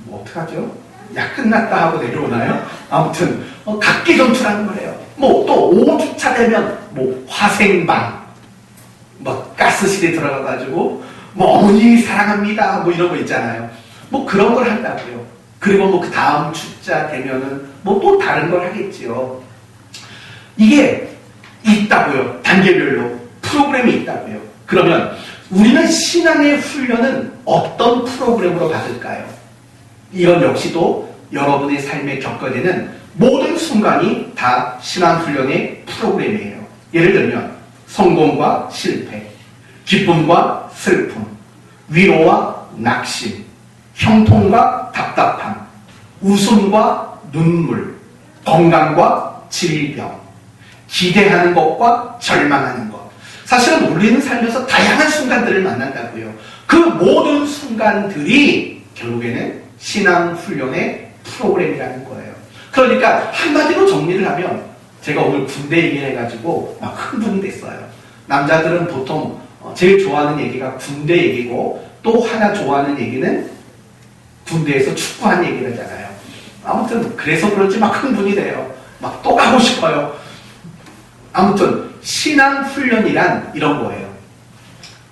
뭐 어떡하죠? 야 끝났다 하고 내려오나요? 아무튼 각계전투라는 거래요. 뭐 또 5주차 되면 뭐 화생방, 뭐 가스실에 들어가가지고 뭐 어머니 사랑합니다 뭐 이런 거 있잖아요. 뭐 그런 걸 한다고요. 그리고 뭐 그 다음 주자 되면은 뭐 또 다른 걸 하겠지요. 이게 있다고요. 단계별로 프로그램이 있다고요. 그러면 우리는 신앙의 훈련은 어떤 프로그램으로 받을까요? 이건 역시도 여러분의 삶에 겪어야 되는 모든 순간이 다 신앙훈련의 프로그램이에요. 예를 들면 성공과 실패, 기쁨과 슬픔, 위로와 낙심, 형통과 답답함, 웃음과 눈물, 건강과 질병, 기대하는 것과 절망하는 것. 사실은 우리는 살면서 다양한 순간들을 만난다고요. 그 모든 순간들이 결국에는 신앙훈련의 프로그램이라는 거예요. 그러니까 한마디로 정리를 하면 제가 오늘 군대 얘기를 해가지고 막 흥분이 됐어요. 남자들은 보통 제일 좋아하는 얘기가 군대 얘기고 또 하나 좋아하는 얘기는 군대에서 축구한 얘기를 하잖아요. 아무튼 그래서 그런지 막 흥분이 돼요. 막 또 가고 싶어요. 아무튼 신앙훈련이란 이런 거예요.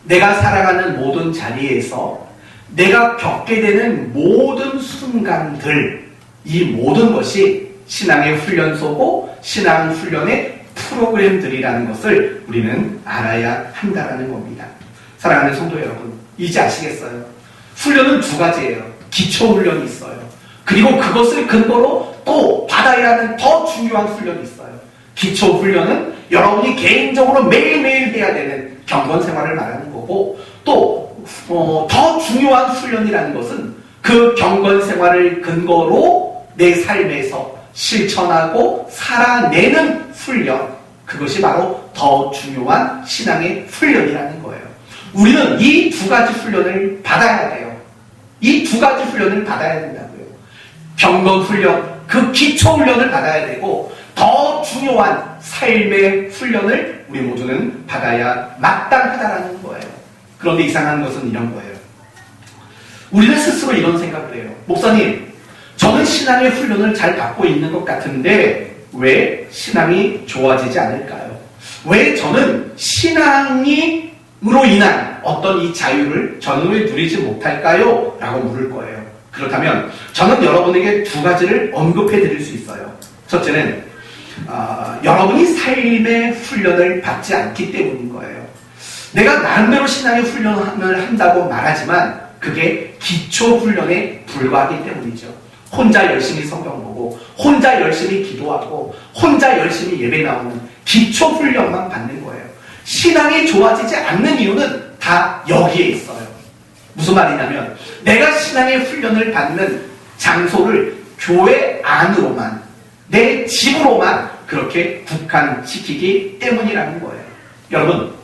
내가 살아가는 모든 자리에서 내가 겪게 되는 모든 순간들, 이 모든 것이 신앙의 훈련소고 신앙훈련의 프로그램들이라는 것을 우리는 알아야 한다는 겁니다. 사랑하는 성도 여러분, 이제 아시겠어요? 훈련은 두 가지예요. 기초훈련이 있어요. 그리고 그것을 근거로 또 받아야 하는 더 중요한 훈련이 있어요. 기초훈련은 여러분이 개인적으로 매일매일 해야 되는 경건 생활을 말하는 거고, 또 더 중요한 훈련이라는 것은 그 경건 생활을 근거로 내 삶에서 실천하고 살아내는 훈련, 그것이 바로 더 중요한 신앙의 훈련이라는 거예요. 우리는 이 두 가지 훈련을 받아야 돼요. 이 두 가지 훈련을 받아야 된다고요. 경건 훈련, 그 기초 훈련을 받아야 되고, 더 중요한 삶의 훈련을 우리 모두는 받아야 마땅하다라는 거예요. 그런데 이상한 것은 이런 거예요. 우리는 스스로 이런 생각을 해요. 목사님, 저는 신앙의 훈련을 잘 받고 있는 것 같은데 왜 신앙이 좋아지지 않을까요? 왜 저는 신앙으로 인한 어떤 이 자유를 저는 왜 누리지 못할까요? 라고 물을 거예요. 그렇다면 저는 여러분에게 두 가지를 언급해 드릴 수 있어요. 첫째는 여러분이 삶의 훈련을 받지 않기 때문인 거예요. 내가 나름대로 신앙의 훈련을 한다고 말하지만 그게 기초 훈련에 불과하기 때문이죠. 혼자 열심히 성경 보고 혼자 열심히 기도하고 혼자 열심히 예배 나오는 기초 훈련만 받는 거예요. 신앙이 좋아지지 않는 이유는 다 여기에 있어요. 무슨 말이냐면 내가 신앙의 훈련을 받는 장소를 교회 안으로만, 내 집으로만 그렇게 국한시키기 때문이라는 거예요. 여러분,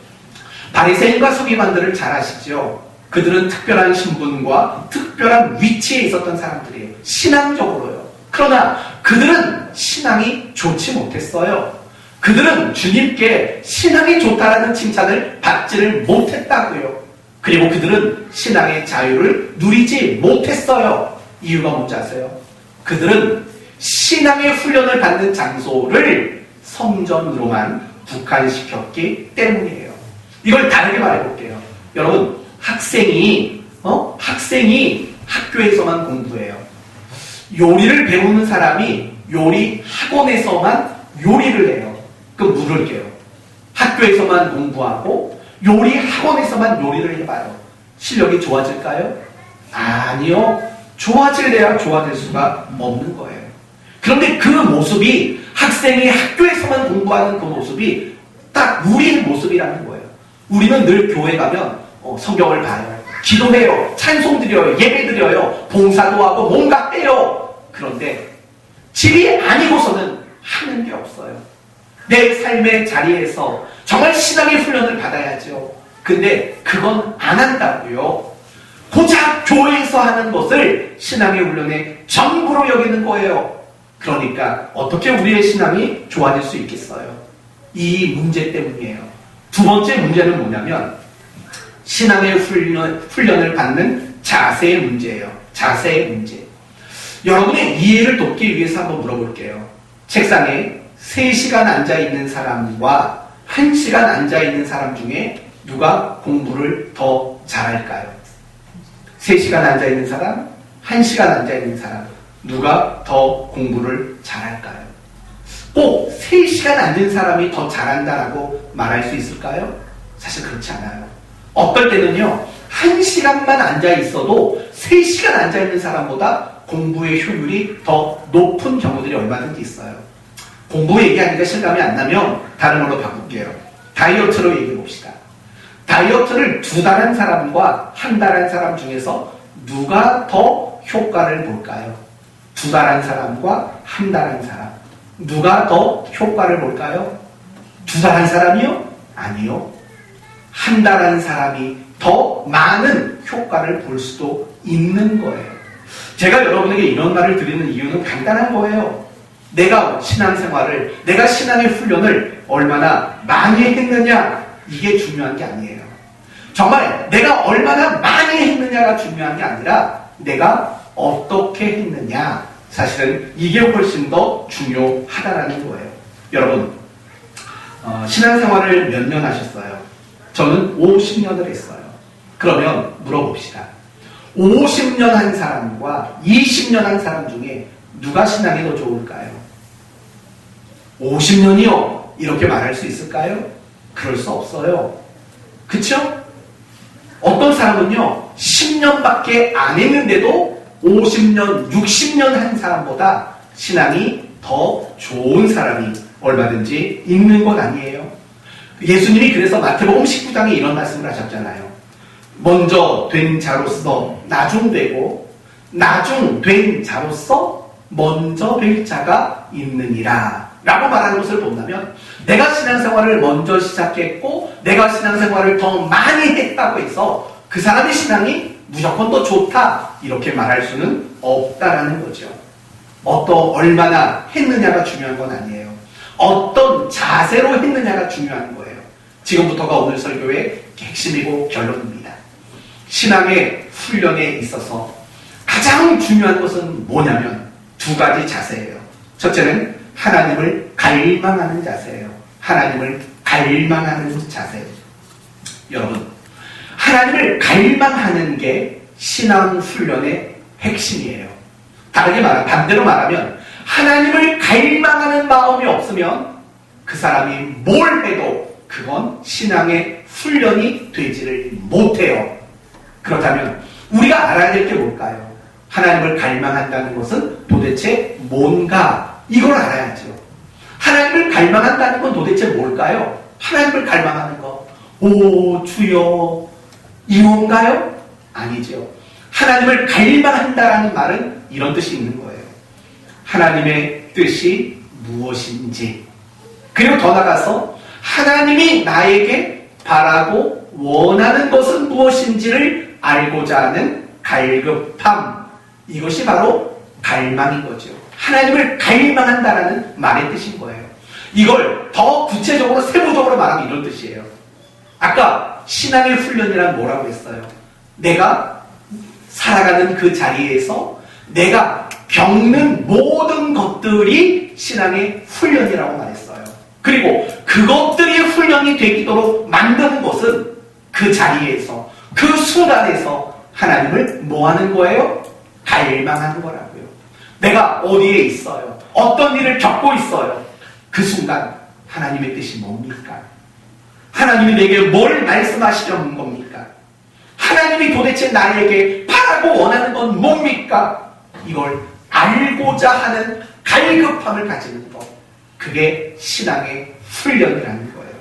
바리새인과 서기관들을 잘 아시죠? 그들은 특별한 신분과 특별한 위치에 있었던 사람들이에요. 신앙적으로요. 그러나 그들은 신앙이 좋지 못했어요. 그들은 주님께 신앙이 좋다라는 칭찬을 받지를 못했다고요. 그리고 그들은 신앙의 자유를 누리지 못했어요. 이유가 뭔지 아세요? 그들은 신앙의 훈련을 받는 장소를 성전으로만 국한시켰기 때문이에요. 이걸 다르게 말해볼게요. 여러분, 학생이 학교에서만 공부해요. 요리를 배우는 사람이 요리 학원에서만 요리를 해요. 그럼 물을게요. 학교에서만 공부하고 요리 학원에서만 요리를 해봐요. 실력이 좋아질까요? 아니요. 좋아질래야 좋아질 수가 없는 거예요. 그런데 그 모습이 학생이 학교에서만 공부하는 그 모습이 딱 우리의 모습이라는 거예요. 우리는 늘 교회 가면 성경을 봐요. 기도해요. 찬송 드려요. 예배 드려요. 봉사도 하고 뭔가 해요. 그런데 집이 아니고서는 하는 게 없어요. 내 삶의 자리에서 정말 신앙의 훈련을 받아야죠. 근데 그건 안 한다고요. 고작 교회에서 하는 것을 신앙의 훈련의 전부로 여기는 거예요. 그러니까 어떻게 우리의 신앙이 좋아질 수 있겠어요? 이 문제 때문이에요. 두 번째 문제는 뭐냐면 신앙의 훈련을 받는 자세의 문제예요. 자세의 문제. 여러분의 이해를 돕기 위해서 한번 물어볼게요. 책상에 3시간 앉아있는 사람과 1시간 앉아있는 사람 중에 누가 공부를 더 잘할까요? 3시간 앉아있는 사람, 1시간 앉아있는 사람, 누가 더 공부를 잘할까요? 꼭 3시간 앉은 사람이 더 잘한다라고 말할 수 있을까요? 사실 그렇지 않아요. 어떨 때는요, 1시간만 앉아있어도 3시간 앉아있는 사람보다 공부의 효율이 더 높은 경우들이 얼마든지 있어요. 공부 얘기하니까 실감이 안 나면 다른 걸로 바꿀게요. 다이어트로 얘기해 봅시다. 다이어트를 2달 한 사람과 1달 한 사람 중에서 누가 더 효과를 볼까요? 2달 한 사람과 1달 한 사람. 누가 더 효과를 볼까요? 2달 한 사람이요? 아니요. 1달 한 사람이 더 많은 효과를 볼 수도 있는 거예요. 제가 여러분에게 이런 말을 드리는 이유는 간단한 거예요. 내가 신앙생활을, 내가 신앙의 훈련을 얼마나 많이 했느냐, 이게 중요한 게 아니에요. 정말 내가 얼마나 많이 했느냐가 중요한 게 아니라 내가 어떻게 했느냐, 사실은 이게 훨씬 더 중요하다라는 거예요. 여러분, 신앙생활을 몇 년 하셨어요? 저는 50년을 했어요. 그러면 물어봅시다. 50년 한 사람과 20년 한 사람 중에 누가 신앙이 더 좋을까요? 50년이요? 이렇게 말할 수 있을까요? 그럴 수 없어요. 그쵸? 어떤 사람은요, 10년밖에 안 했는데도 50년, 60년 한 사람보다 신앙이 더 좋은 사람이 얼마든지 있는 것 아니에요. 예수님이 그래서 마태복음 19장에 이런 말씀을 하셨잖아요. 먼저 된 자로서 나중 되고 나중 된 자로서 먼저 될 자가 있느니라 라고 말하는 것을 본다면, 내가 신앙생활을 먼저 시작했고 내가 신앙생활을 더 많이 했다고 해서 그 사람의 신앙이 무조건 더 좋다 이렇게 말할 수는 없다라는 거죠. 얼마나 했느냐가 중요한 건 아니에요. 어떤 자세로 했느냐가 중요한 거예요. 지금부터가 오늘 설교의 핵심이고 결론입니다. 신앙의 훈련에 있어서 가장 중요한 것은 뭐냐면 2가지 자세예요. 첫째는 하나님을 갈망하는 자세예요. 하나님을 갈망하는 자세. 여러분, 하나님을 갈망하는 게 신앙 훈련의 핵심이에요. 반대로 말하면 하나님을 갈망하는 마음이 없으면 그 사람이 뭘 해도 그건 신앙의 훈련이 되지를 못해요. 그렇다면 우리가 알아야 될 게 뭘까요? 하나님을 갈망한다는 것은 도대체 뭔가, 이걸 알아야죠. 하나님을 갈망한다는 건 도대체 뭘까요? 하나님을 갈망하는 거, 오 주여, 이건가요? 아니죠. 하나님을 갈망한다라는 말은 이런 뜻이 있는 거예요. 하나님의 뜻이 무엇인지, 그리고 더 나가서 하나님이 나에게 바라고 원하는 것은 무엇인지를 알고자 하는 갈급함, 이것이 바로 갈망인 거죠. 하나님을 갈망한다라는 말의 뜻인 거예요. 이걸 더 구체적으로 세부적으로 말하면 이런 뜻이에요. 아까 신앙의 훈련이란 뭐라고 했어요? 내가 살아가는 그 자리에서 내가 겪는 모든 것들이 신앙의 훈련이라고 말했어요. 그리고 그것들이 훈련이 되도록 만드는 것은 그 자리에서, 그 순간에서 하나님을 뭐 하는 거예요? 갈망하는 거라고요. 내가 어디에 있어요? 어떤 일을 겪고 있어요? 그 순간 하나님의 뜻이 뭡니까? 하나님이 내게 뭘 말씀하시려는 겁니까? 하나님이 도대체 나에게 바라고 원하는 건 뭡니까? 이걸 알고자 하는 갈급함을 가지는 것. 그게 신앙의 훈련이라는 거예요.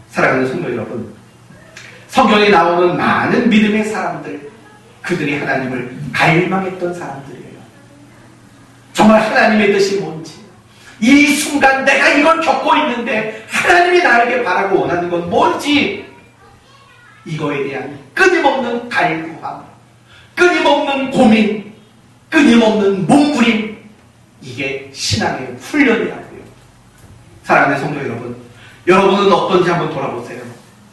사랑하는 성도 여러분, 성경에 나오는 많은 믿음의 사람들, 그들이 하나님을 갈망했던 사람들이에요. 정말 하나님의 뜻이 뭔지, 이 순간 내가 이걸 겪고 있는데 하나님이 나에게 바라고 원하는 건 뭔지, 이거에 대한 끊임없는 갈구함, 끊임없는 고민, 끊임없는 몸부림, 이게 신앙의 훈련이라고요. 사랑하는 성도 여러분, 여러분은 어떤지 한번 돌아보세요.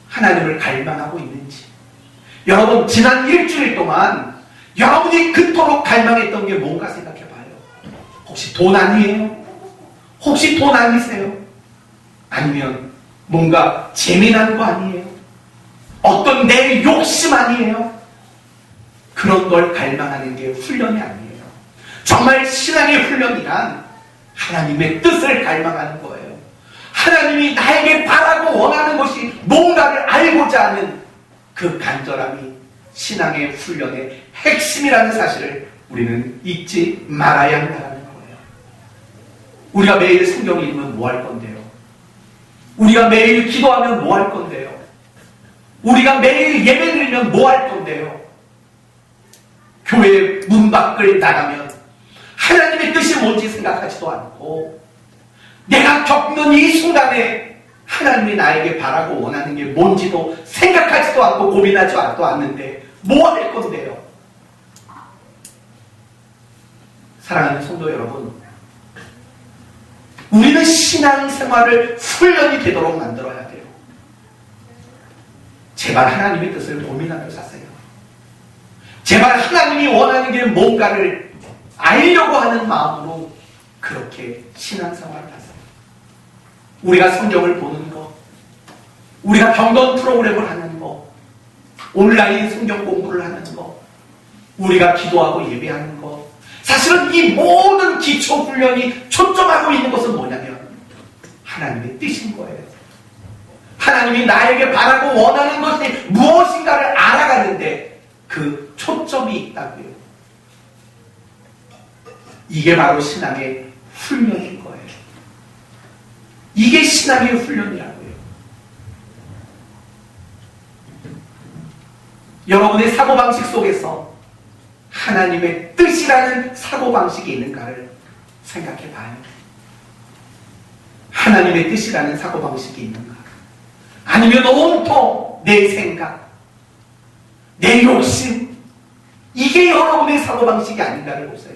하나님을 갈망하고 있는지. 여러분, 지난 일주일 동안 여러분이 그토록 갈망했던 게 뭔가 생각해봐요. 혹시 돈 아니에요? 혹시 돈 아니세요? 아니면 뭔가 재미난 거 아니에요? 어떤 내 욕심 아니에요? 그런 걸 갈망하는 게 훈련이 아니에요. 정말 신앙의 훈련이란 하나님의 뜻을 갈망하는 거예요. 하나님이 나에게 바라고 원하는 것이 뭔가를 알고자 하는 그 간절함이 신앙의 훈련의 핵심이라는 사실을 우리는 잊지 말아야 한다는 거예요. 우리가 매일 성경 읽으면 뭐 할 건데요? 우리가 매일 기도하면 뭐 할 건데요? 우리가 매일 예배 드리면 뭐 할 건데요? 교회 문 밖을 나가면 하나님의 뜻이 뭔지 생각하지도 않고, 내가 겪는 이 순간에 하나님이 나에게 바라고 원하는 게 뭔지도 생각하지도 않고 고민하지도 않는데 뭐 할 건데요? 사랑하는 성도 여러분, 우리는 신앙생활을 훈련이 되도록 만들어야 돼요. 제발 하나님의 뜻을 고민하며 사세요. 제발 하나님이 원하는 게 뭔가를 알려고 하는 마음으로 그렇게 신앙생활을 하세요. 우리가 성경을 보는 것, 우리가 경건 프로그램을 하는 것, 온라인 성경 공부를 하는 것, 우리가 기도하고 예배하는 것, 사실은 이 모든 기초 훈련이 초점하고 있는 것은 뭐냐면 하나님의 뜻인 거예요. 하나님이 나에게 바라고 원하는 것이 무엇인가를 알아가는데 그 초점이 있다고요. 이게 바로 신앙의 훈련인 거예요. 이게 신앙의 훈련이라고요. 여러분의 사고방식 속에서 하나님의 뜻이라는 사고방식이 있는가를 생각해 봐요. 하나님의 뜻이라는 사고방식이 있는가? 아니면 온통 내 생각, 내 욕심, 이게 여러분의 사고방식이 아닌가를 보세요.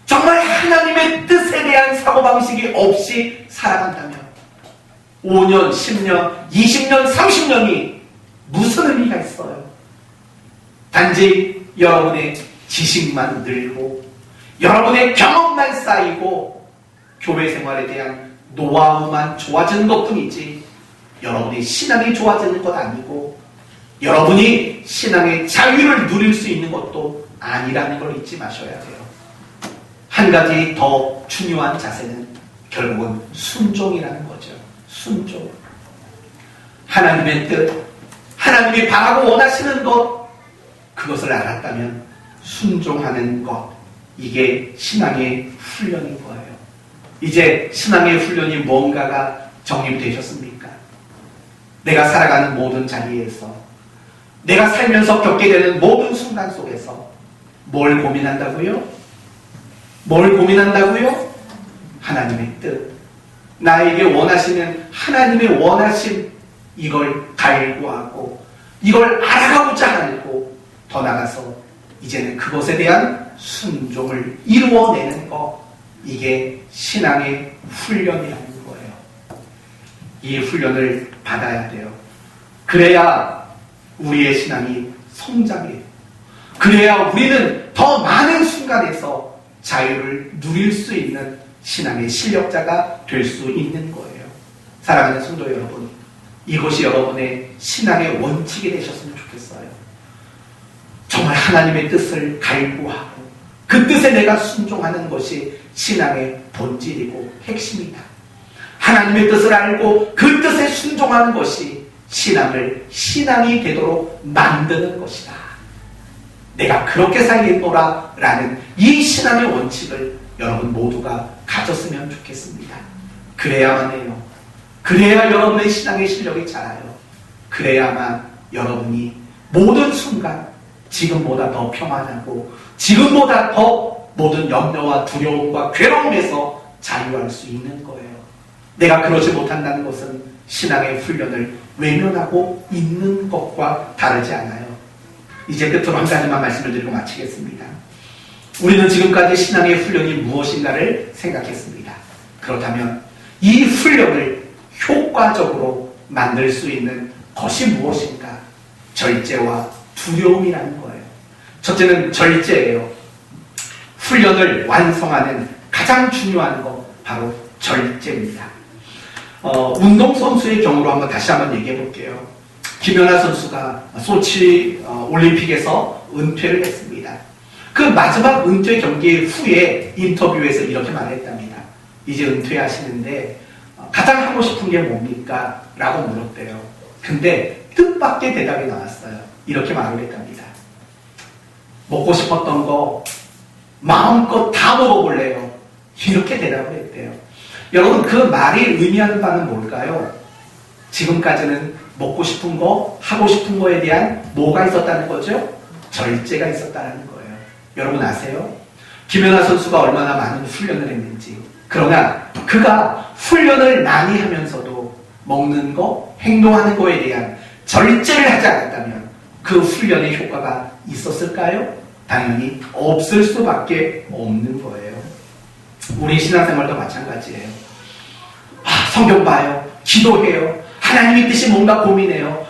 정말 하나님의 뜻에 대한 사고방식이 없이 살아간다면 5년, 10년, 20년, 30년이 무슨 의미가 있어요? 단지 여러분의 지식만 늘고 여러분의 경험만 쌓이고 교회 생활에 대한 노하우만 좋아지는 것뿐이지 여러분의 신앙이 좋아지는 것 아니고 여러분이 신앙의 자유를 누릴 수 있는 것도 아니라는 걸 잊지 마셔야 돼요. 한 가지 더 중요한 자세는 결국은 순종이라는 거죠. 순종. 하나님의 뜻, 하나님이 바라고 원하시는 것, 그것을 알았다면 순종하는 것, 이게 신앙의 훈련인 거예요. 이제 신앙의 훈련이 뭔가가 정립되셨습니까? 내가 살아가는 모든 자리에서, 내가 살면서 겪게 되는 모든 순간 속에서 뭘 고민한다고요? 뭘 고민한다고요? 하나님의 뜻. 나에게 원하시는 하나님의 원하심, 이걸 갈구하고 이걸 알아가고자 하고 더 나아가서 이제는 그것에 대한 순종을 이루어내는 것, 이게 신앙의 훈련이라는 거예요. 이 훈련을 받아야 돼요. 그래야 우리의 신앙이 성장해요. 그래야 우리는 더 많은 순간에서 자유를 누릴 수 있는 신앙의 실력자가 될 수 있는 거예요. 사랑하는 성도 여러분, 이것이 여러분의 신앙의 원칙이 되셨으면 좋겠어요. 정말 하나님의 뜻을 갈구하고 그 뜻에 내가 순종하는 것이 신앙의 본질이고 핵심이다. 하나님의 뜻을 알고 그 뜻에 순종하는 것이 신앙이 되도록 만드는 것이다. 내가 그렇게 살겠노라 라는 이 신앙의 원칙을 여러분 모두가 가졌으면 좋겠습니다. 그래야만 해요. 그래야 여러분의 신앙의 실력이 자라요. 그래야만 여러분이 모든 순간 지금보다 더 평안하고 지금보다 더 모든 염려와 두려움과 괴로움에서 자유할 수 있는 거예요. 내가 그러지 못한다는 것은 신앙의 훈련을 외면하고 있는 것과 다르지 않아요. 이제 끝으로 한 가지만 말씀을 드리고 마치겠습니다. 우리는 지금까지 신앙의 훈련이 무엇인가를 생각했습니다. 그렇다면 이 훈련을 효과적으로 만들 수 있는 것이 무엇인가? 절제와 두려움이라는 거예요. 첫째는 절제예요. 훈련을 완성하는 가장 중요한 거 바로 절제입니다. 운동선수의 경우로 다시 한번 얘기해 볼게요. 김연아 선수가 소치 올림픽에서 은퇴를 했습니다. 그 마지막 은퇴 경기 후에 인터뷰에서 이렇게 말했답니다. 이제 은퇴하시는데 가장 하고 싶은 게 뭡니까? 라고 물었대요. 근데 뜻밖의 대답이 나왔어요. 이렇게 말을 했답니다. 먹고 싶었던 거 마음껏 다 먹어볼래요. 이렇게 대답을 했대요. 여러분, 그 말이 의미하는 바는 뭘까요? 지금까지는 먹고 싶은 거, 하고 싶은 거에 대한 뭐가 있었다는 거죠? 절제가 있었다는 거예요. 여러분 아세요? 김연아 선수가 얼마나 많은 훈련을 했는지. 그러나 그가 훈련을 많이 하면서도 먹는 거, 행동하는 거에 대한 절제를 하지 않았다면 그 훈련의 효과가 있었을까요? 당연히 없을 수밖에 없는 거예요. 우리 신앙생활도 마찬가지예요. 성경 봐요. 기도해요. 하나님의 뜻이 뭔가 고민해요.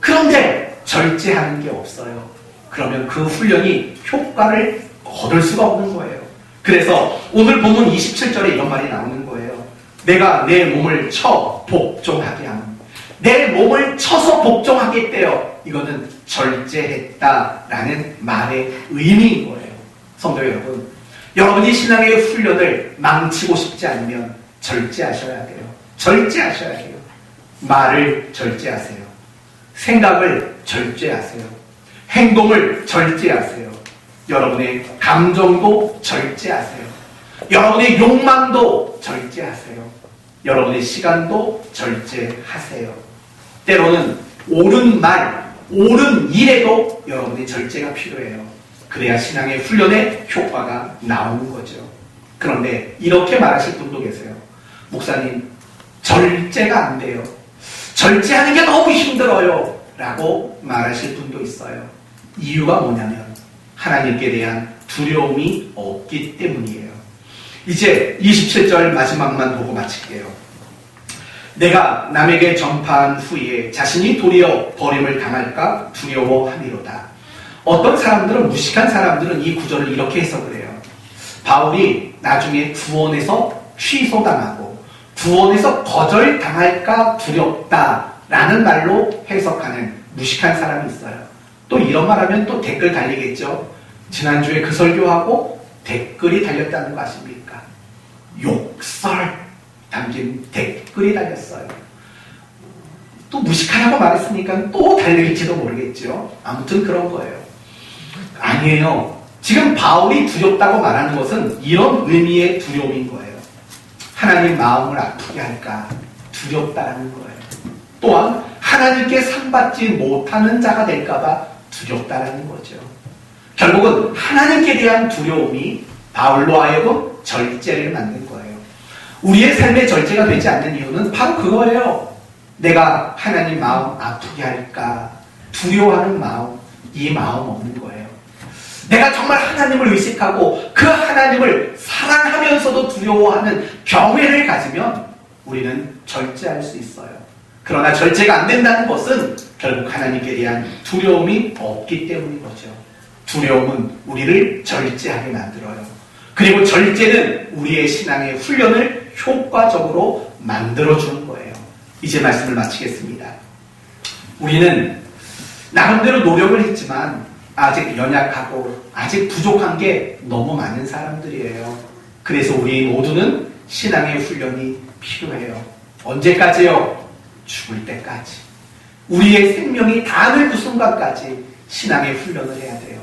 그런데 절제하는 게 없어요. 그러면 그 훈련이 효과를 얻을 수가 없는 거예요. 그래서 오늘 본문 27절에 이런 말이 나오는 거예요. 내가 내 몸을 쳐 복종하게 함. 내 몸을 쳐서 복종하겠대요. 이거는 절제했다라는 말의 의미인 거예요. 성도 여러분, 여러분이 신앙의 훈련을 망치고 싶지 않으면 절제하셔야 돼요. 절제하셔야 돼요. 말을 절제하세요. 생각을 절제하세요. 행동을 절제하세요. 여러분의 감정도 절제하세요. 여러분의 욕망도 절제하세요. 여러분의 시간도 절제하세요. 때로는 옳은 말, 옳은 일에도 여러분의 절제가 필요해요. 그래야 신앙의 훈련에 효과가 나오는 거죠. 그런데 이렇게 말하실 분도 계세요. 목사님, 절제가 안 돼요. 절제하는 게 너무 힘들어요. 라고 말하실 분도 있어요. 이유가 뭐냐면 하나님께 대한 두려움이 없기 때문이에요. 이제 27절 마지막만 보고 마칠게요. 내가 남에게 전파한 후에 자신이 도리어 버림을 당할까 두려워함이로다. 어떤 사람들은, 무식한 사람들은 이 구절을 이렇게 해석을 해요. 바울이 나중에 구원에서 취소당하고 구원에서 거절당할까 두렵다라는 말로 해석하는 무식한 사람이 있어요. 또 이런 말하면 또 댓글 달리겠죠. 지난주에 그 설교하고 댓글이 달렸다는 거 아십니까? 욕설 담긴 댓글이 달렸어요. 또 무식하다고 말했으니까 또 달릴지도 모르겠죠. 아무튼 그런 거예요. 아니에요. 지금 바울이 두렵다고 말하는 것은 이런 의미의 두려움인 거예요. 하나님 마음을 아프게 할까 두렵다라는 거예요. 또한 하나님께 상받지 못하는 자가 될까봐 두렵다라는 거죠. 결국은 하나님께 대한 두려움이 바울로 하여금 절제를 만든 거예요. 우리의 삶의 절제가 되지 않는 이유는 바로 그거예요. 내가 하나님 마음 아프게 할까 두려워하는 마음, 이 마음 없는 거예요. 내가 정말 하나님을 의식하고 그 하나님을 사랑하면서도 두려워하는 경외를 가지면 우리는 절제할 수 있어요. 그러나 절제가 안 된다는 것은 결국 하나님께 대한 두려움이 없기 때문인 거죠. 두려움은 우리를 절제하게 만들어요. 그리고 절제는 우리의 신앙의 훈련을 효과적으로 만들어주는 거예요. 이제 말씀을 마치겠습니다. 우리는 나름대로 노력을 했지만 아직 연약하고 아직 부족한 게 너무 많은 사람들이에요. 그래서 우리 모두는 신앙의 훈련이 필요해요. 언제까지요? 죽을 때까지. 우리의 생명이 닿을 그 순간까지 신앙의 훈련을 해야 돼요.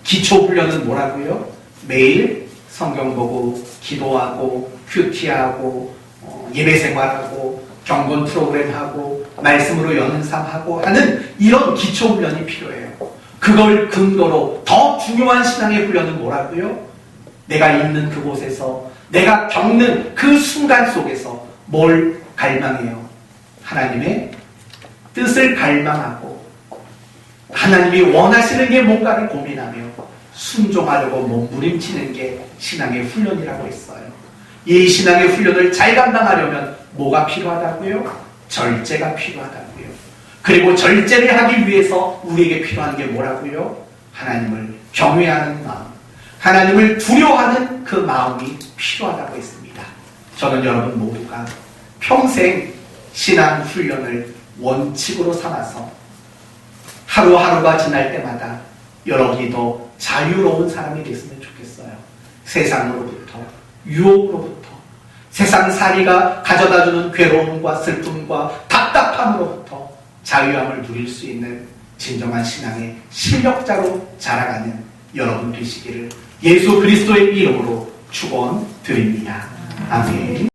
기초 훈련은 뭐라고요? 매일 성경 보고 기도하고 큐티하고 예배 생활하고 경건 프로그램하고 말씀으로 연은삼하고 하는 이런 기초 훈련이 필요해요. 그걸 근거로 더 중요한 신앙의 훈련은 뭐라고요? 내가 있는 그곳에서 내가 겪는 그 순간 속에서 뭘 갈망해요? 하나님의 뜻을 갈망하고 하나님이 원하시는 게 뭔가를 고민하며 순종하려고 몸부림치는 게 신앙의 훈련이라고 했어요. 이 신앙의 훈련을 잘 감당하려면 뭐가 필요하다고요? 절제가 필요하다고요. 그리고 절제를 하기 위해서 우리에게 필요한 게 뭐라고요? 하나님을 경외하는 마음, 하나님을 두려워하는 그 마음이 필요하다고 했습니다. 저는 여러분 모두가 평생 신앙 훈련을 원칙으로 삼아서 하루하루가 지날 때마다 여러분이 더 자유로운 사람이 됐으면 좋겠어요. 세상으로부터, 유혹으로부터, 세상살이가 가져다주는 괴로움과 슬픔과 답답함으로부터 자유함을 누릴 수 있는 진정한 신앙의 실력자로 자라가는 여러분 되시기를 예수 그리스도의 이름으로 축원드립니다. 아멘.